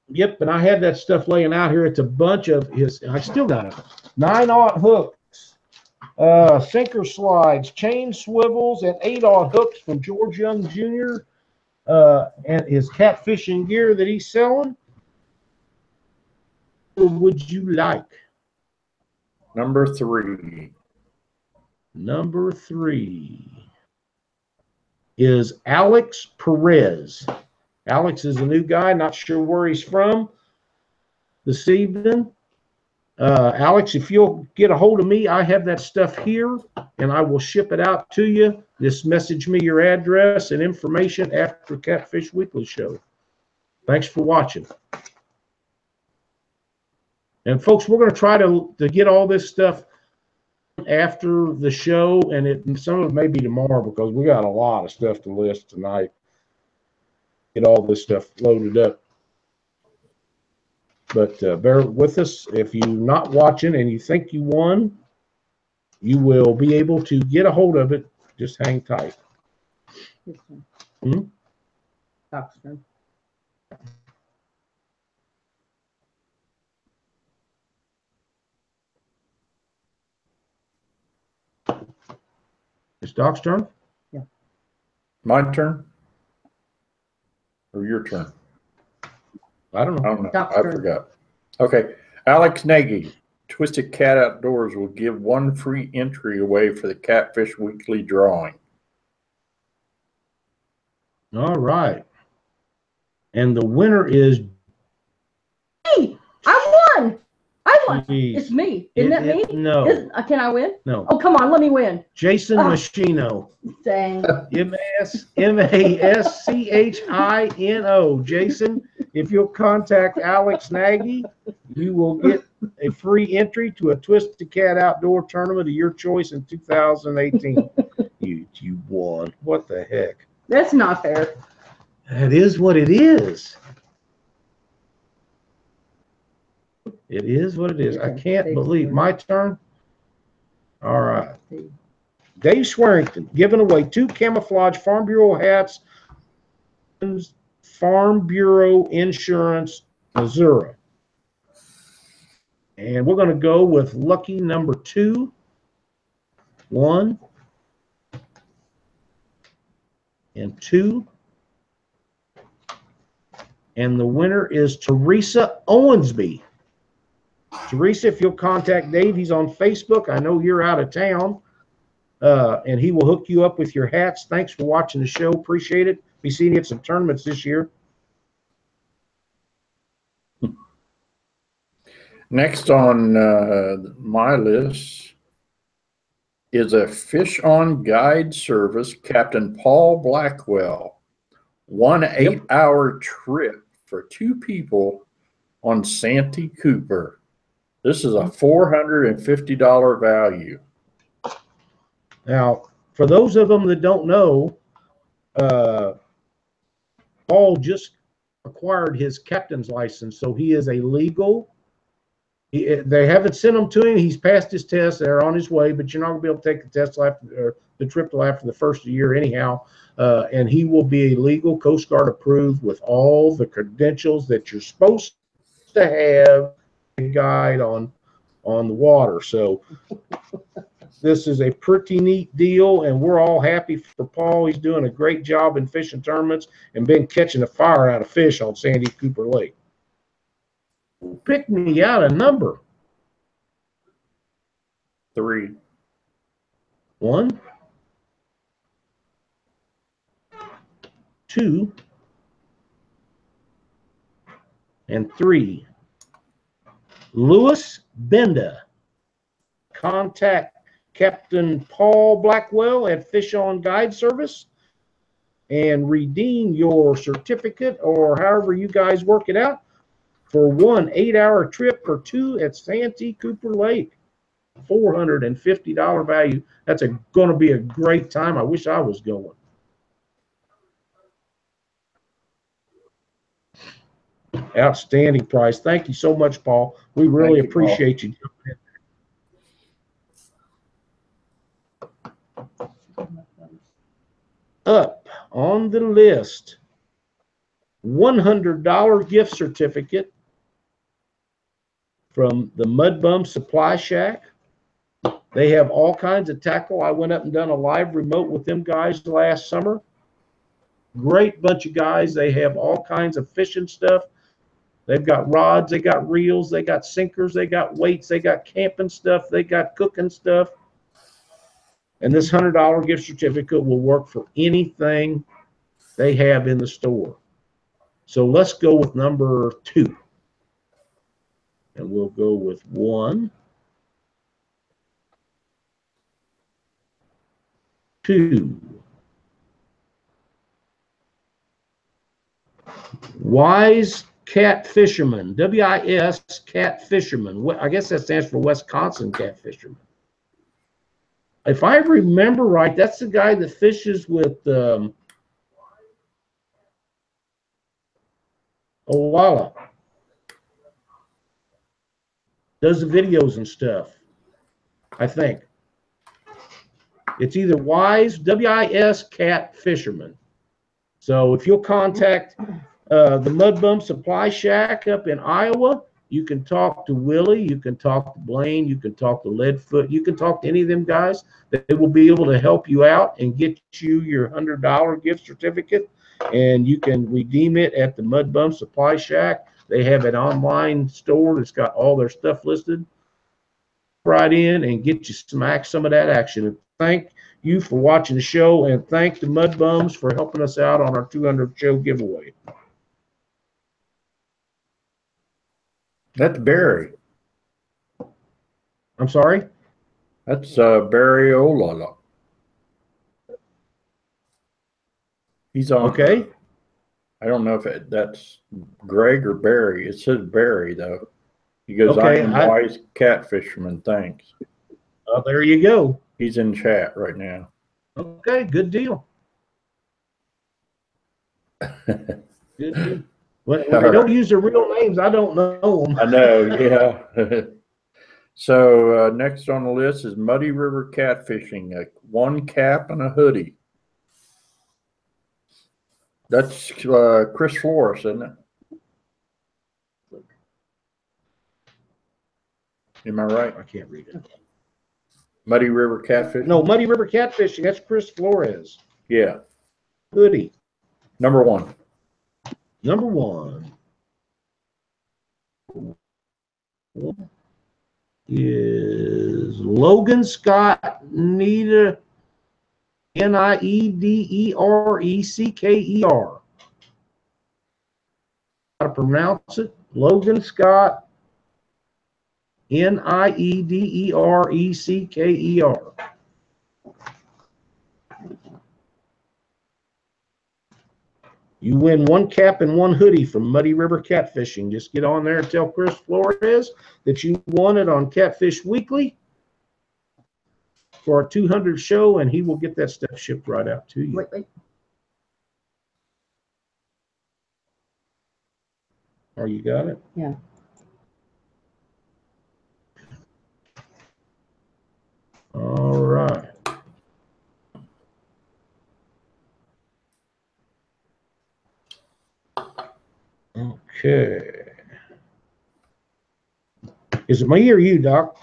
Yep, and I had that stuff laying out here. It's a bunch of his. I still got it. 9-aught hooks, sinker slides, chain swivels, and 8-aught hooks from George Young Jr. And his catfishing gear that he's selling. What would you like? Number 3. Number 3 is Alex Perez. Alex is a new guy, not sure where he's from this evening. Alex, if you'll get a hold of me, I have that stuff here, and I will ship it out to you. Just message me your address and information after Catfish Weekly show. Thanks for watching. And folks, we're going to try to get all this stuff after the show, and some of it may be tomorrow because we got a lot of stuff to list tonight. Get all this stuff loaded up. But bear with us. If you're not watching and you think you won, you will be able to get a hold of it. Just hang tight. Doc's turn. It's Doc's turn? Yeah. My turn? Or your turn? I don't know. I don't know. Doc's I turn. forgot. Okay. Alex Nagy, Twisted Cat Outdoors will give one free entry away for the Catfish Weekly Drawing. All right. And the winner is... Hey, I won. I won. Jeez. It's me. Isn't that me? No. Can I win? No. Oh, come on. Let me win. Jason Machino. Dang. Maschino. Jason, if you'll contact Alex Nagy, you will get a free entry to a Twisted Cat Outdoor tournament of your choice in 2018. You won. What the heck? That's not fair. That is what it is. It is what it is. I can't believe my turn. All right. Dave Swearington giving away 2 camouflage Farm Bureau hats, Farm Bureau Insurance, Missouri. And we're going to go with lucky number 2. 1 and 2. And the winner is Teresa Owensby. Teresa, if you'll contact Dave, he's on Facebook. I know you're out of town, and he will hook you up with your hats. Thanks for watching the show. Appreciate it. Be seeing you at some tournaments this year. Next on my list is a fish on guide service, Captain Paul Blackwell. 1 8-hour trip for 2 people on Santee Cooper. This is a $450 value. Now, for those of them that don't know, Paul just acquired his captain's license, so he is a legal. They haven't sent him to him. He's passed his test. They're on his way, but you're not going to be able to take the test after the trip till after the first of the year anyhow. And he will be a legal Coast Guard approved with all the credentials that you're supposed to have a guide on the water. So this is a pretty neat deal, and we're all happy for Paul. He's doing a great job in fishing tournaments and been catching a fire out of fish on Santee Cooper Lake. Pick me out a number. 3. 1, 2, and 3. Louis Benda. Contact Captain Paul Blackwell at Fish on Guide Service and redeem your certificate, or however you guys work it out, for 1 8-hour trip for 2 at Santee Cooper Lake. $450 value. That's going to be a great time. I wish I was going. Outstanding price. Thank you so much, Paul. We really appreciate you. Up on the list, $100 gift certificate from the Mud Bum Supply Shack. They have all kinds of tackle. I went up and done a live remote with them guys last summer. Great bunch of guys. They have all kinds of fishing stuff. They've got rods, they got reels, they got sinkers, they got weights, they got camping stuff, they got cooking stuff. And this $100 gift certificate will work for anything they have in the store. So let's go with number 2. And we'll go with 1, 2, Wise Cat Fisherman, WIS Cat Fisherman. I guess that stands for Wisconsin Cat Fisherman. If I remember right, that's the guy that fishes with Owala. Does the videos and stuff, I think. It's either Wise, WIS Cat Fisherman. So if you'll contact the Mud Bum Supply Shack up in Iowa, you can talk to Willie, you can talk to Blaine, you can talk to Leadfoot, you can talk to any of them guys. They will be able to help you out and get you your $100 gift certificate, and you can redeem it at the Mud Bum Supply Shack. They have an online store that's got all their stuff listed. Right in and get you some of that action. And thank you for watching the show, and thank the Mud Bums for helping us out on our 200th show giveaway. That's Barry. I'm sorry? That's Barry Olala. He's on. Okay. I don't know if that's Greg or Barry. It says Barry, though. He goes, Okay, I am Wise Cat Fisherman. Thanks. There you go. He's in chat right now. Okay, good deal. Good deal. When they don't use their real names, I don't know them. I know, yeah. So next on the list is Muddy River Catfishing, one cap and a hoodie. That's Chris Flores, isn't it? Am I right? I can't read it. Muddy River Catfishing? No, Muddy River Catfishing. That's Chris Flores. Yeah. Hoodie. Number one. Number one is Logan Scott Niederecker. Niederecker. How to pronounce it? Logan Scott Niederecker. You win one cap and one hoodie from Muddy River Catfishing. Just get on there and tell Chris Flores that you won it on Catfish Weekly for our 200 show, and he will get that stuff shipped right out to you. Wait. Oh, you got it? Yeah. All right. Okay. Is it me or you, Doc?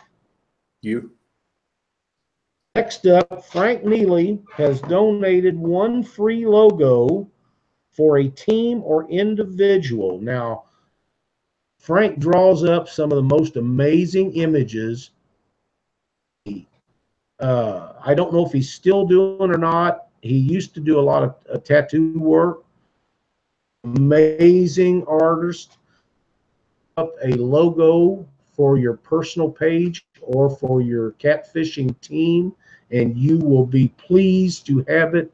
You. Next up, Frank Neely has donated one free logo for a team or individual. Now, Frank draws up some of the most amazing images. I don't know if he's still doing or not. He used to do a lot of tattoo work. Amazing artist. Up a logo for your personal page or for your catfishing team, and you will be pleased to have it.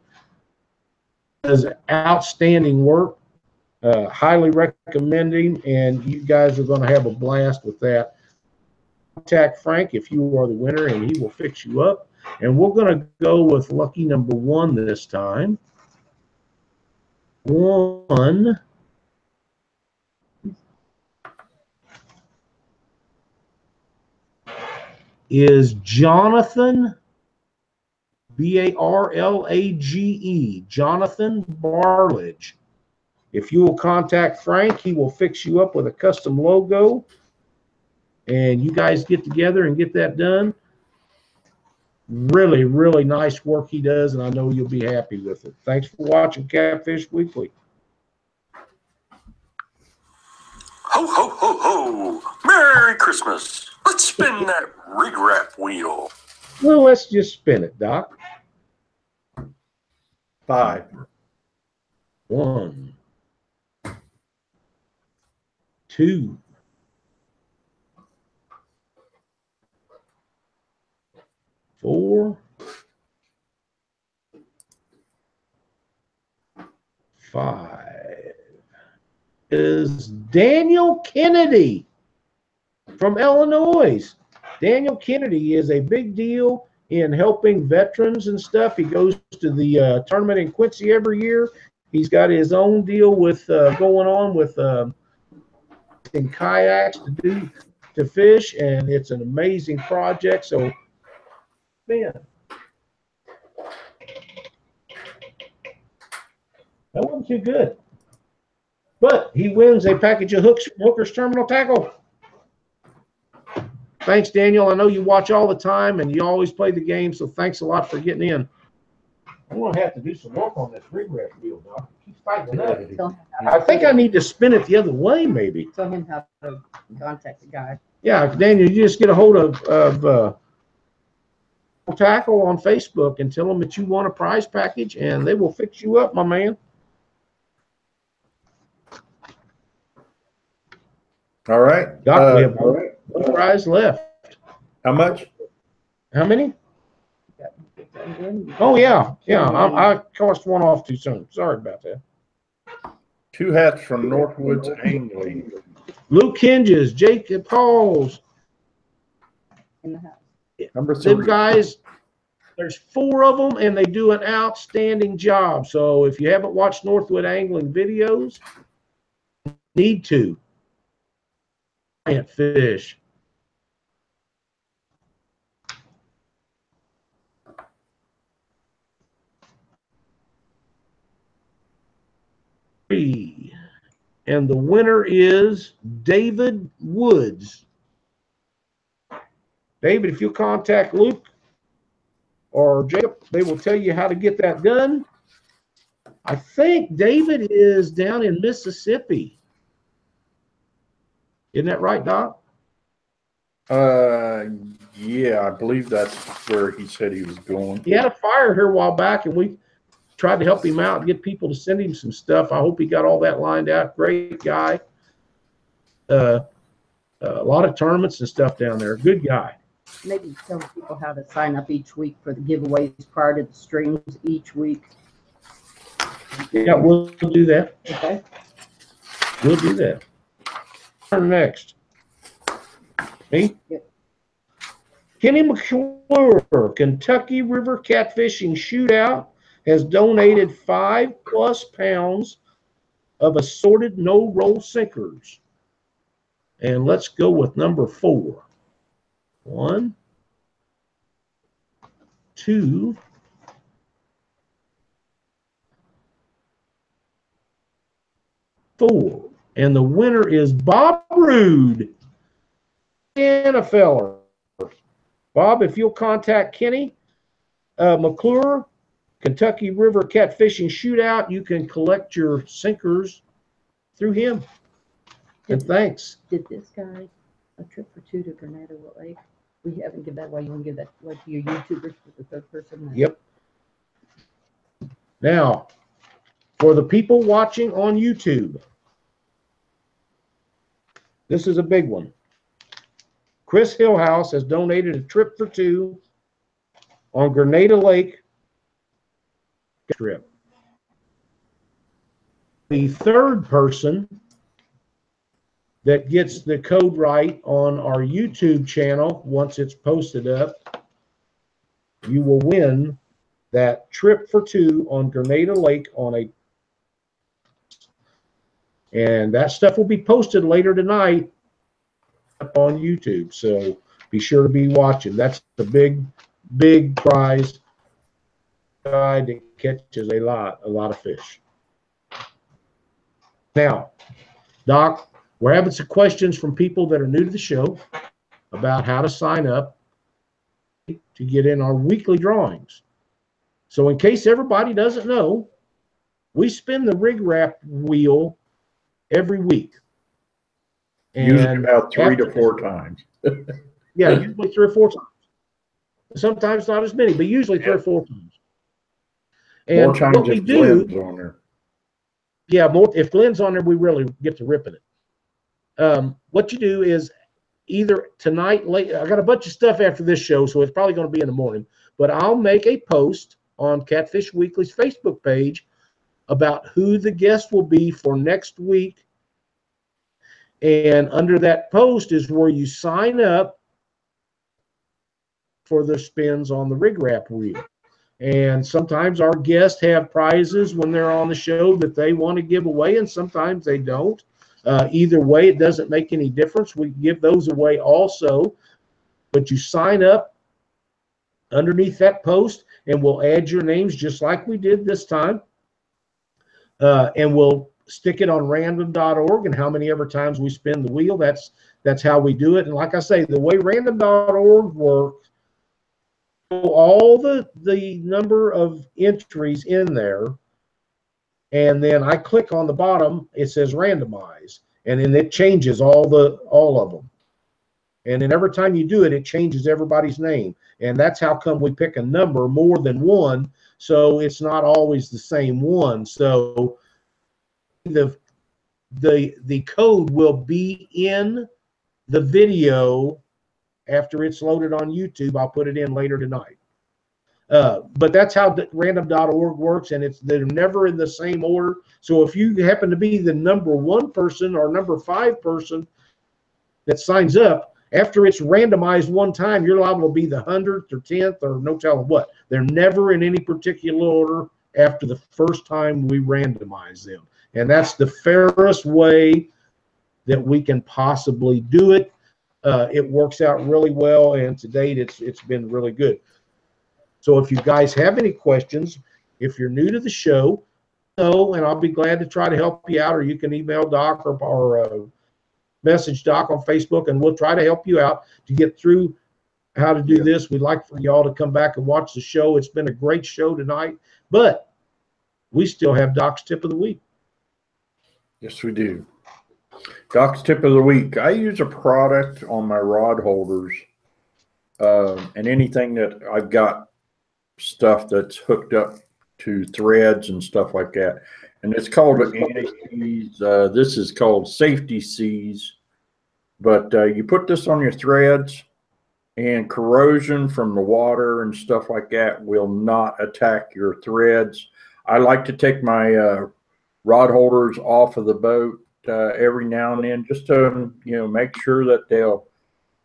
Does outstanding work. Highly recommend him, and you guys are going to have a blast with that. Contact Frank if you are the winner, and he will fix you up. And we're going to go with lucky number one this time. One is Jonathan, Barlage, Jonathan Barlage. If you will contact Frank, he will fix you up with a custom logo, and you guys get together and get that done. Really, really nice work he does, and I know you'll be happy with it. Thanks for watching Catfish Weekly. Ho, ho, ho, ho. Merry Christmas. Let's spin that RigRap wheel. Well, let's just spin it, Doc. 5. 1, 2, 4, 5, is Daniel Kennedy from Illinois. Daniel Kennedy is a big deal in helping veterans and stuff. He goes to the tournament in Quincy every year. He's got his own deal with going on with in kayaks to fish, and it's an amazing project. So, man, that wasn't too good. But he wins a package of Hooker's Terminal Tackle. Thanks, Daniel. I know you watch all the time and you always play the game, so thanks a lot for getting in. I'm going to have to do some work on this RigRap wheel, Doc. Keep fighting up. I think I need to spin it the other way, maybe. Tell him how to contact the guy. Yeah, Daniel, you just get a hold of Tackle on Facebook and tell them that you want a prize package, and they will fix you up, my man. All right. Doc, we have one prize left. How much? How many? Oh, yeah. Yeah, I crossed one off too soon. Sorry about that. 2 hats from Northwoods Angling. Luke Hinges, Jacob Halls. In the house. Number Them 3. guys, there's 4 of them, and they do an outstanding job. So if you haven't watched Northwood Angling videos, need to. Giant fish. And the winner is David Woods. David, if you contact Luke or Jacob, they will tell you how to get that done. I think David is down in Mississippi. Isn't that right, Doc? Yeah, I believe that's where he said he was going. He had a fire here a while back, and we tried to help him out and get people to send him some stuff. I hope he got all that lined out. Great guy. A lot of tournaments and stuff down there. Good guy. Maybe tell people how to sign up each week for the giveaways prior to the streams each week. Yeah, we'll do that. Okay. We'll do that. Next. Me? Yep. Kenny McClure, Kentucky River Catfishing Shootout, has donated 5+ pounds of assorted no-roll sinkers. And let's go with number 4. 1, 2, 4. And the winner is Bob Rude. And a feller. Bob, if you'll contact Kenny McClure, Kentucky River Catfishing Shootout, you can collect your sinkers through him. And thanks. Did this guy a trip for 2 to Grenada Lake? We haven't given that away. You want to give that away to your YouTubers for the 3rd person? Yep. Now, for the people watching on YouTube, this is a big one. Chris Hillhouse has donated a trip for 2 on Grenada Lake trip. The 3rd person that gets the code right on our YouTube channel, once it's posted up, you will win that trip for 2 on Grenada Lake and that stuff will be posted later tonight on YouTube. So be sure to be watching. That's the big prize guy that catches a lot of fish. Now, Doc, we're having some questions from people that are new to the show about how to sign up to get in our weekly drawings. So in case everybody doesn't know, we spin the RigRap wheel every week. And usually about 3 to 4 times. Yeah, usually 3 or 4 times. Sometimes not as many, but usually 3 or 4 times. And more times what we if do, Glenn's on there. Yeah, more if Glenn's on there, we really get to ripping it. What you do is either tonight, late. I got a bunch of stuff after this show, so it's probably going to be in the morning. But I'll make a post on Catfish Weekly's Facebook page about who the guest will be for next week And under that post is where you sign up for the spins on the RigRap wheel. And sometimes our guests have prizes when they're on the show that they want to give away, and sometimes they don't. Either way, it doesn't make any difference. We give those away also. But you sign up underneath that post, and we'll add your names just like we did this time. And we'll stick it on random.org, and how many ever times we spin the wheel, that's how we do it. And like I say, the way random.org works, all the number of entries in there, and then I click on the bottom, it says randomize, and then it changes all of them. And then every time you do it, it changes everybody's name. And that's how come we pick a number more than one, so it's not always the same one. So the code will be in the video after it's loaded on YouTube. I'll put it in later tonight. But that's how random.org works, and they're never in the same order. So if you happen to be the number 1 person or number 5 person that signs up, after it's randomized one time, you're liable to be the 100th or 10th or no telling what. They're never in any particular order after the first time we randomize them. And that's the fairest way that we can possibly do it. It works out really well, and to date, it's been really good. So if you guys have any questions, if you're new to the show, and I'll be glad to try to help you out, or you can email Doc or message Doc on Facebook, and we'll try to help you out to get through how to do this. We'd like for y'all to come back and watch the show. It's been a great show tonight, but we still have Doc's tip of the week. Yes, we do. Doc's tip of the week. I use a product on my rod holders, and anything that I've got stuff that's hooked up to threads and stuff like that. And it's called an anti-seize. This is called safety seize. But you put this on your threads, and corrosion from the water and stuff like that will not attack your threads. I like to take my rod holders off of the boat every now and then, just to make sure that they'll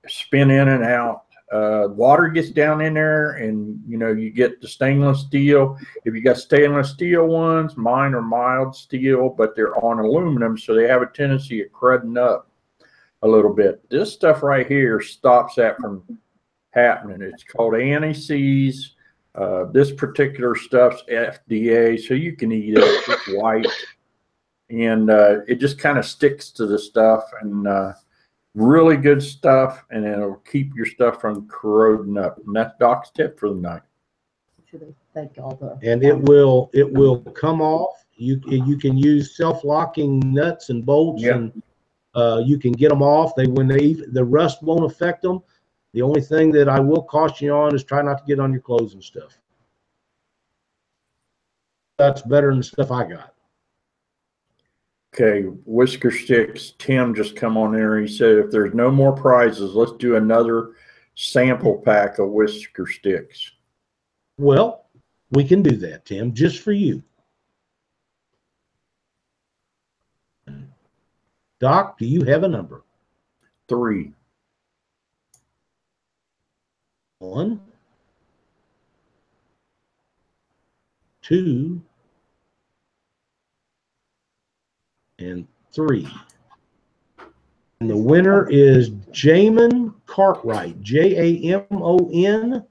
spin in and out. Water gets down in there, and you get the stainless steel. If you got stainless steel ones, mine are mild steel, but they're on aluminum, so they have a tendency of crudding up a little bit. This stuff right here stops that from happening. It's called anti-seize. This particular stuff's FDA, so you can eat it. It's white, and it just kind of sticks to the stuff, and really good stuff, and it'll keep your stuff from corroding up. And that's Doc's tip for the night. And it will come off. You can use self-locking nuts and bolts, and you can get them off. The rust won't affect them. The only thing that I will caution you on is try not to get on your clothes and stuff. That's better than the stuff I got. Okay, Whisker Sticks. Tim just come on there. He said, if there's no more prizes, let's do another sample pack of Whisker Sticks. Well, we can do that, Tim, just for you. Doc, do you have a number? 3. 1, 2, and 3. And the winner is Jamon Cartwright, JamonCartwright.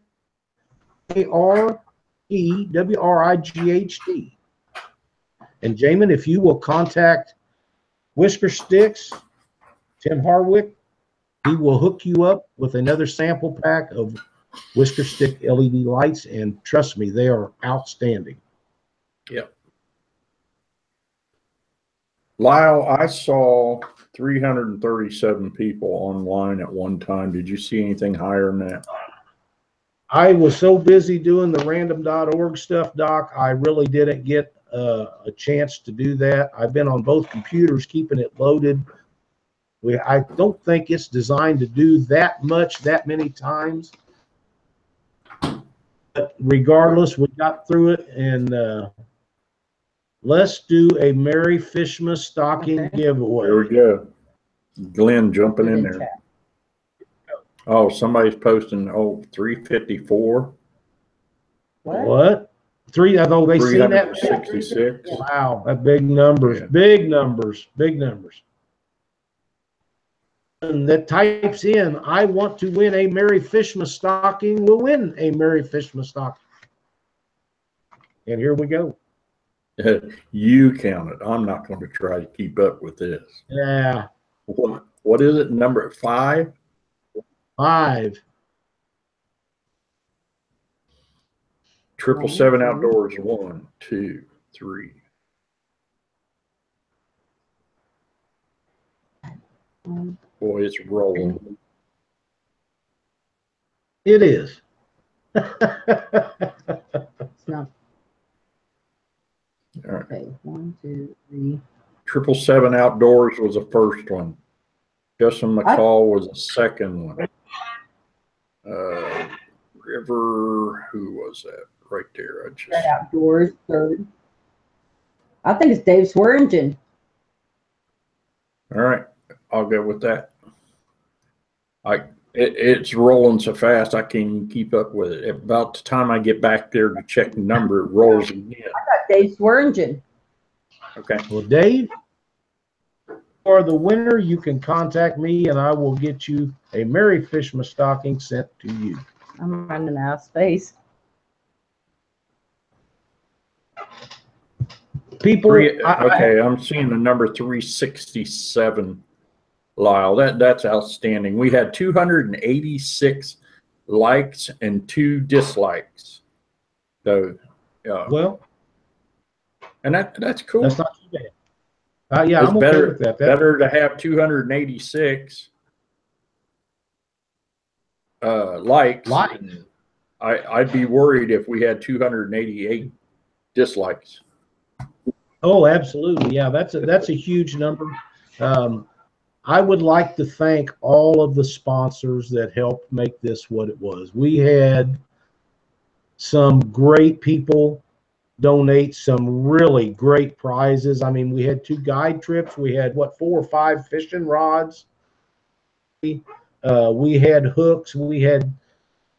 And Jamon, if you will contact Whisker Sticks, Tim Harwick, he will hook you up with another sample pack of Whisker Stick LED lights, and trust me, they are outstanding. Yep. Lyle, I saw 337 people online at one time. Did you see anything higher than that? I was so busy doing the random.org stuff, Doc, I really didn't get a chance to do that. I've been on both computers keeping it loaded. I don't think it's designed to do that much, that many times. But regardless, we got through it, and let's do a Merry Fishmas stocking giveaway. There we go. Glenn jumping Put in in there. chat. Oh, somebody's posting. Oh, 354, What? Three? I know they seen that. 366. Wow, that big numbers, Yeah. big numbers, big numbers. And that types in, I want to win a Merry Fishmas stocking, will win a Merry Fishmas stocking. And here we go. You count it. I'm not going to try to keep up with this. Yeah, What is it? Number 5? 5. 777 Outdoors. 1, 2, 3. Boy, it's rolling. It is. It's not. All right. Okay, 1, 2, 3. 777 Outdoors was the first one. Justin McCall was the second one. River, who was that? Right there. Red Outdoors, third. I think it's Dave Swearingen. All right, I'll go with that. It's rolling so fast I can't even keep up with it. About the time I get back there to check the number, it rolls again. I got Dave Swearingen. Okay. Well, Dave, for the winner, you can contact me and I will get you a Merry Fishmas stocking sent to you. I'm running out of space. People, I'm seeing the number 367, Lyle. That's outstanding. We had 286 likes and 2 dislikes. So, well, and that's cool. that's not too bad. Yeah, It's I'm okay with that. Better to have 286 likes. I'd be worried if we had 288 dislikes. Oh, absolutely. Yeah, that's a huge number. I would like to thank all of the sponsors that helped make this what it was. We had some great people donate some really great prizes. I mean, we had 2 guide trips. We had 4 or 5 fishing rods. We had hooks. We had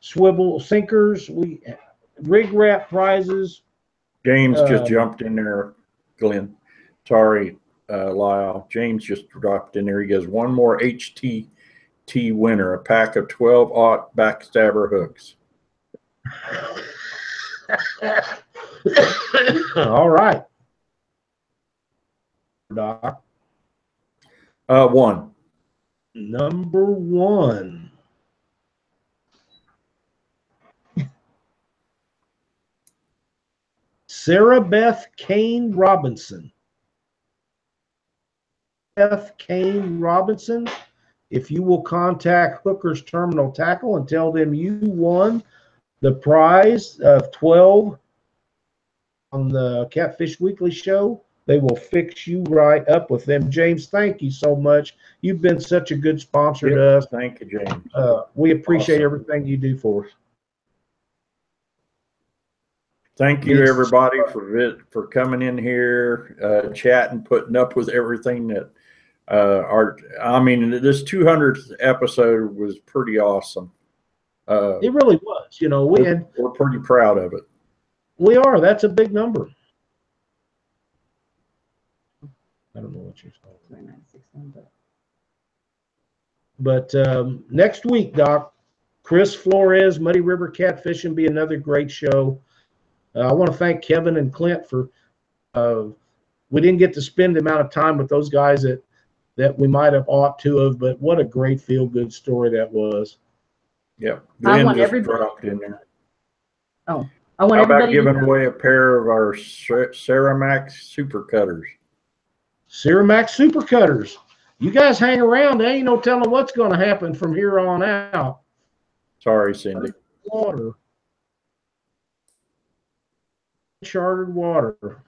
swivel sinkers. We RigRap prizes. James just jumped in there, Glenn. Sorry, Lyle. James just dropped in there. He goes, one more HTT winner, a pack of 12-aught backstabber hooks. All right. Doc. 1. Number 1. Sarah Beth Kane Robinson. Beth Kane Robinson, if you will contact Hooker's Terminal Tackle and tell them you won the prize of 12 on the Catfish Weekly show, they will fix you right up with them. James, thank you so much. You've been such a good sponsor to us. Thank you, James. We appreciate Awesome. everything you do for us. Thank you, everybody, for coming in here, chatting, putting up with everything that this 200th episode was pretty awesome. It really was. You know, we're pretty proud of it. We are. That's a big number. I don't know what you're saying. But next week, Doc, Chris Flores, Muddy River Catfishing, be another great show. I want to thank Kevin and Clint for we didn't get to spend the amount of time with those guys that we might have ought to have, but what a great feel-good story that was. Yeah. Glenn just dropped in there. Oh, I want How about everybody giving away a pair of our Ceramax Super Cutters? Ceramax Super Cutters. You guys hang around. There ain't no telling what's going to happen from here on out. Sorry, Cindy. Water. Chartered water.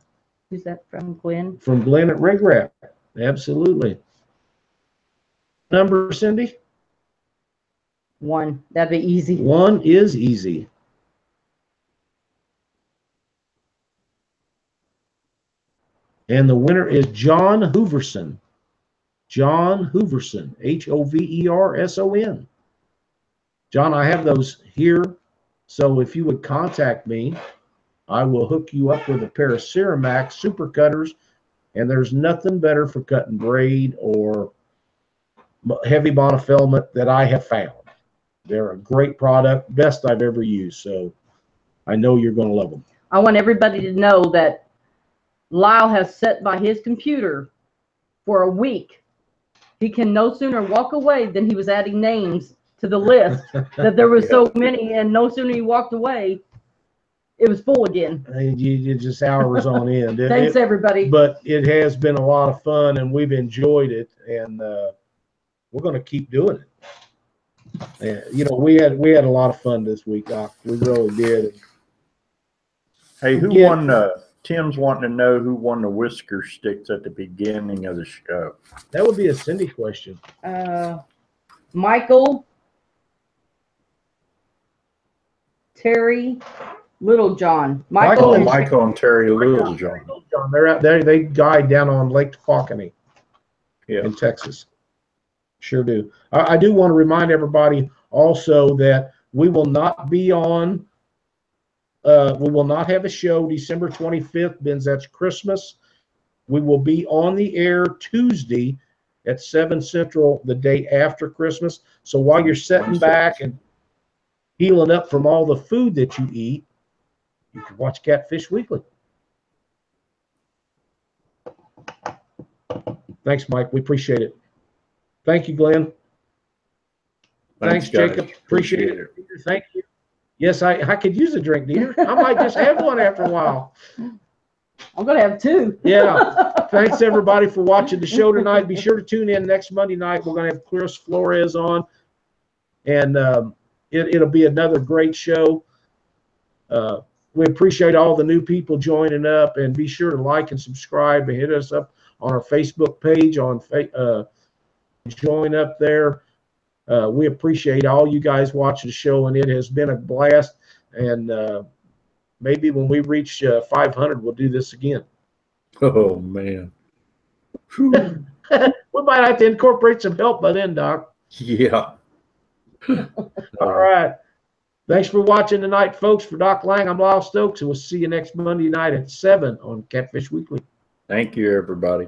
Who's that from, Glenn? From Glenn at RigRap. Absolutely. Number, Cindy? 1. That'd be easy. 1 is easy. And the winner is John Hooverson. John Hooverson, Hoverson. John, I have those here. So if you would contact me, I will hook you up with a pair of Ceramax super cutters. And there's nothing better for cutting braid or heavy monofilament that I have found. They're a great product, best I've ever used. So I know you're going to love them. I want everybody to know that Lyle has sat by his computer for a week. He can no sooner walk away than he was adding names to the list that there was so many, and no sooner he walked away, it was full again. You just hours on end. Thanks, everybody. But it has been a lot of fun, and we've enjoyed it, and we're going to keep doing it. And, you know, we had a lot of fun this week, Doc. We really did. Hey, who won? Tim's wanting to know who won the Whisker Sticks at the beginning of the show. That would be a Cindy question. Michael, Terry, Littlejohn. Michael and Terry Littlejohn. They're out there. They guide down on Lake Tawakoni in Texas. Sure do. I do want to remind everybody also that we will not be on. We will not have a show December 25th, because that's Christmas. We will be on the air Tuesday at 7 Central, the day after Christmas. So while you're sitting back and healing up from all the food that you eat, you can watch Catfish Weekly. Thanks, Mike. We appreciate it. Thank you, Glenn. Thanks Jacob. Appreciate it. Thank you. Yes, I could use a drink, dear. I might just have one after a while. I'm going to have two. Yeah. Thanks, everybody, for watching the show tonight. Be sure to tune in next Monday night. We're going to have Chris Flores on, and it'll be another great show. We appreciate all the new people joining up, and be sure to like and subscribe and hit us up on our Facebook page. Join up there. We appreciate all you guys watching the show, and it has been a blast. And maybe when we reach 500, we'll do this again. Oh, man. We might have to incorporate some help by then, Doc. Yeah. All right. Thanks for watching tonight, folks. For Doc Lang, I'm Lyle Stokes, and we'll see you next Monday night at 7 on Catfish Weekly. Thank you, everybody.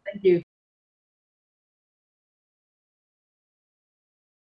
Thank you.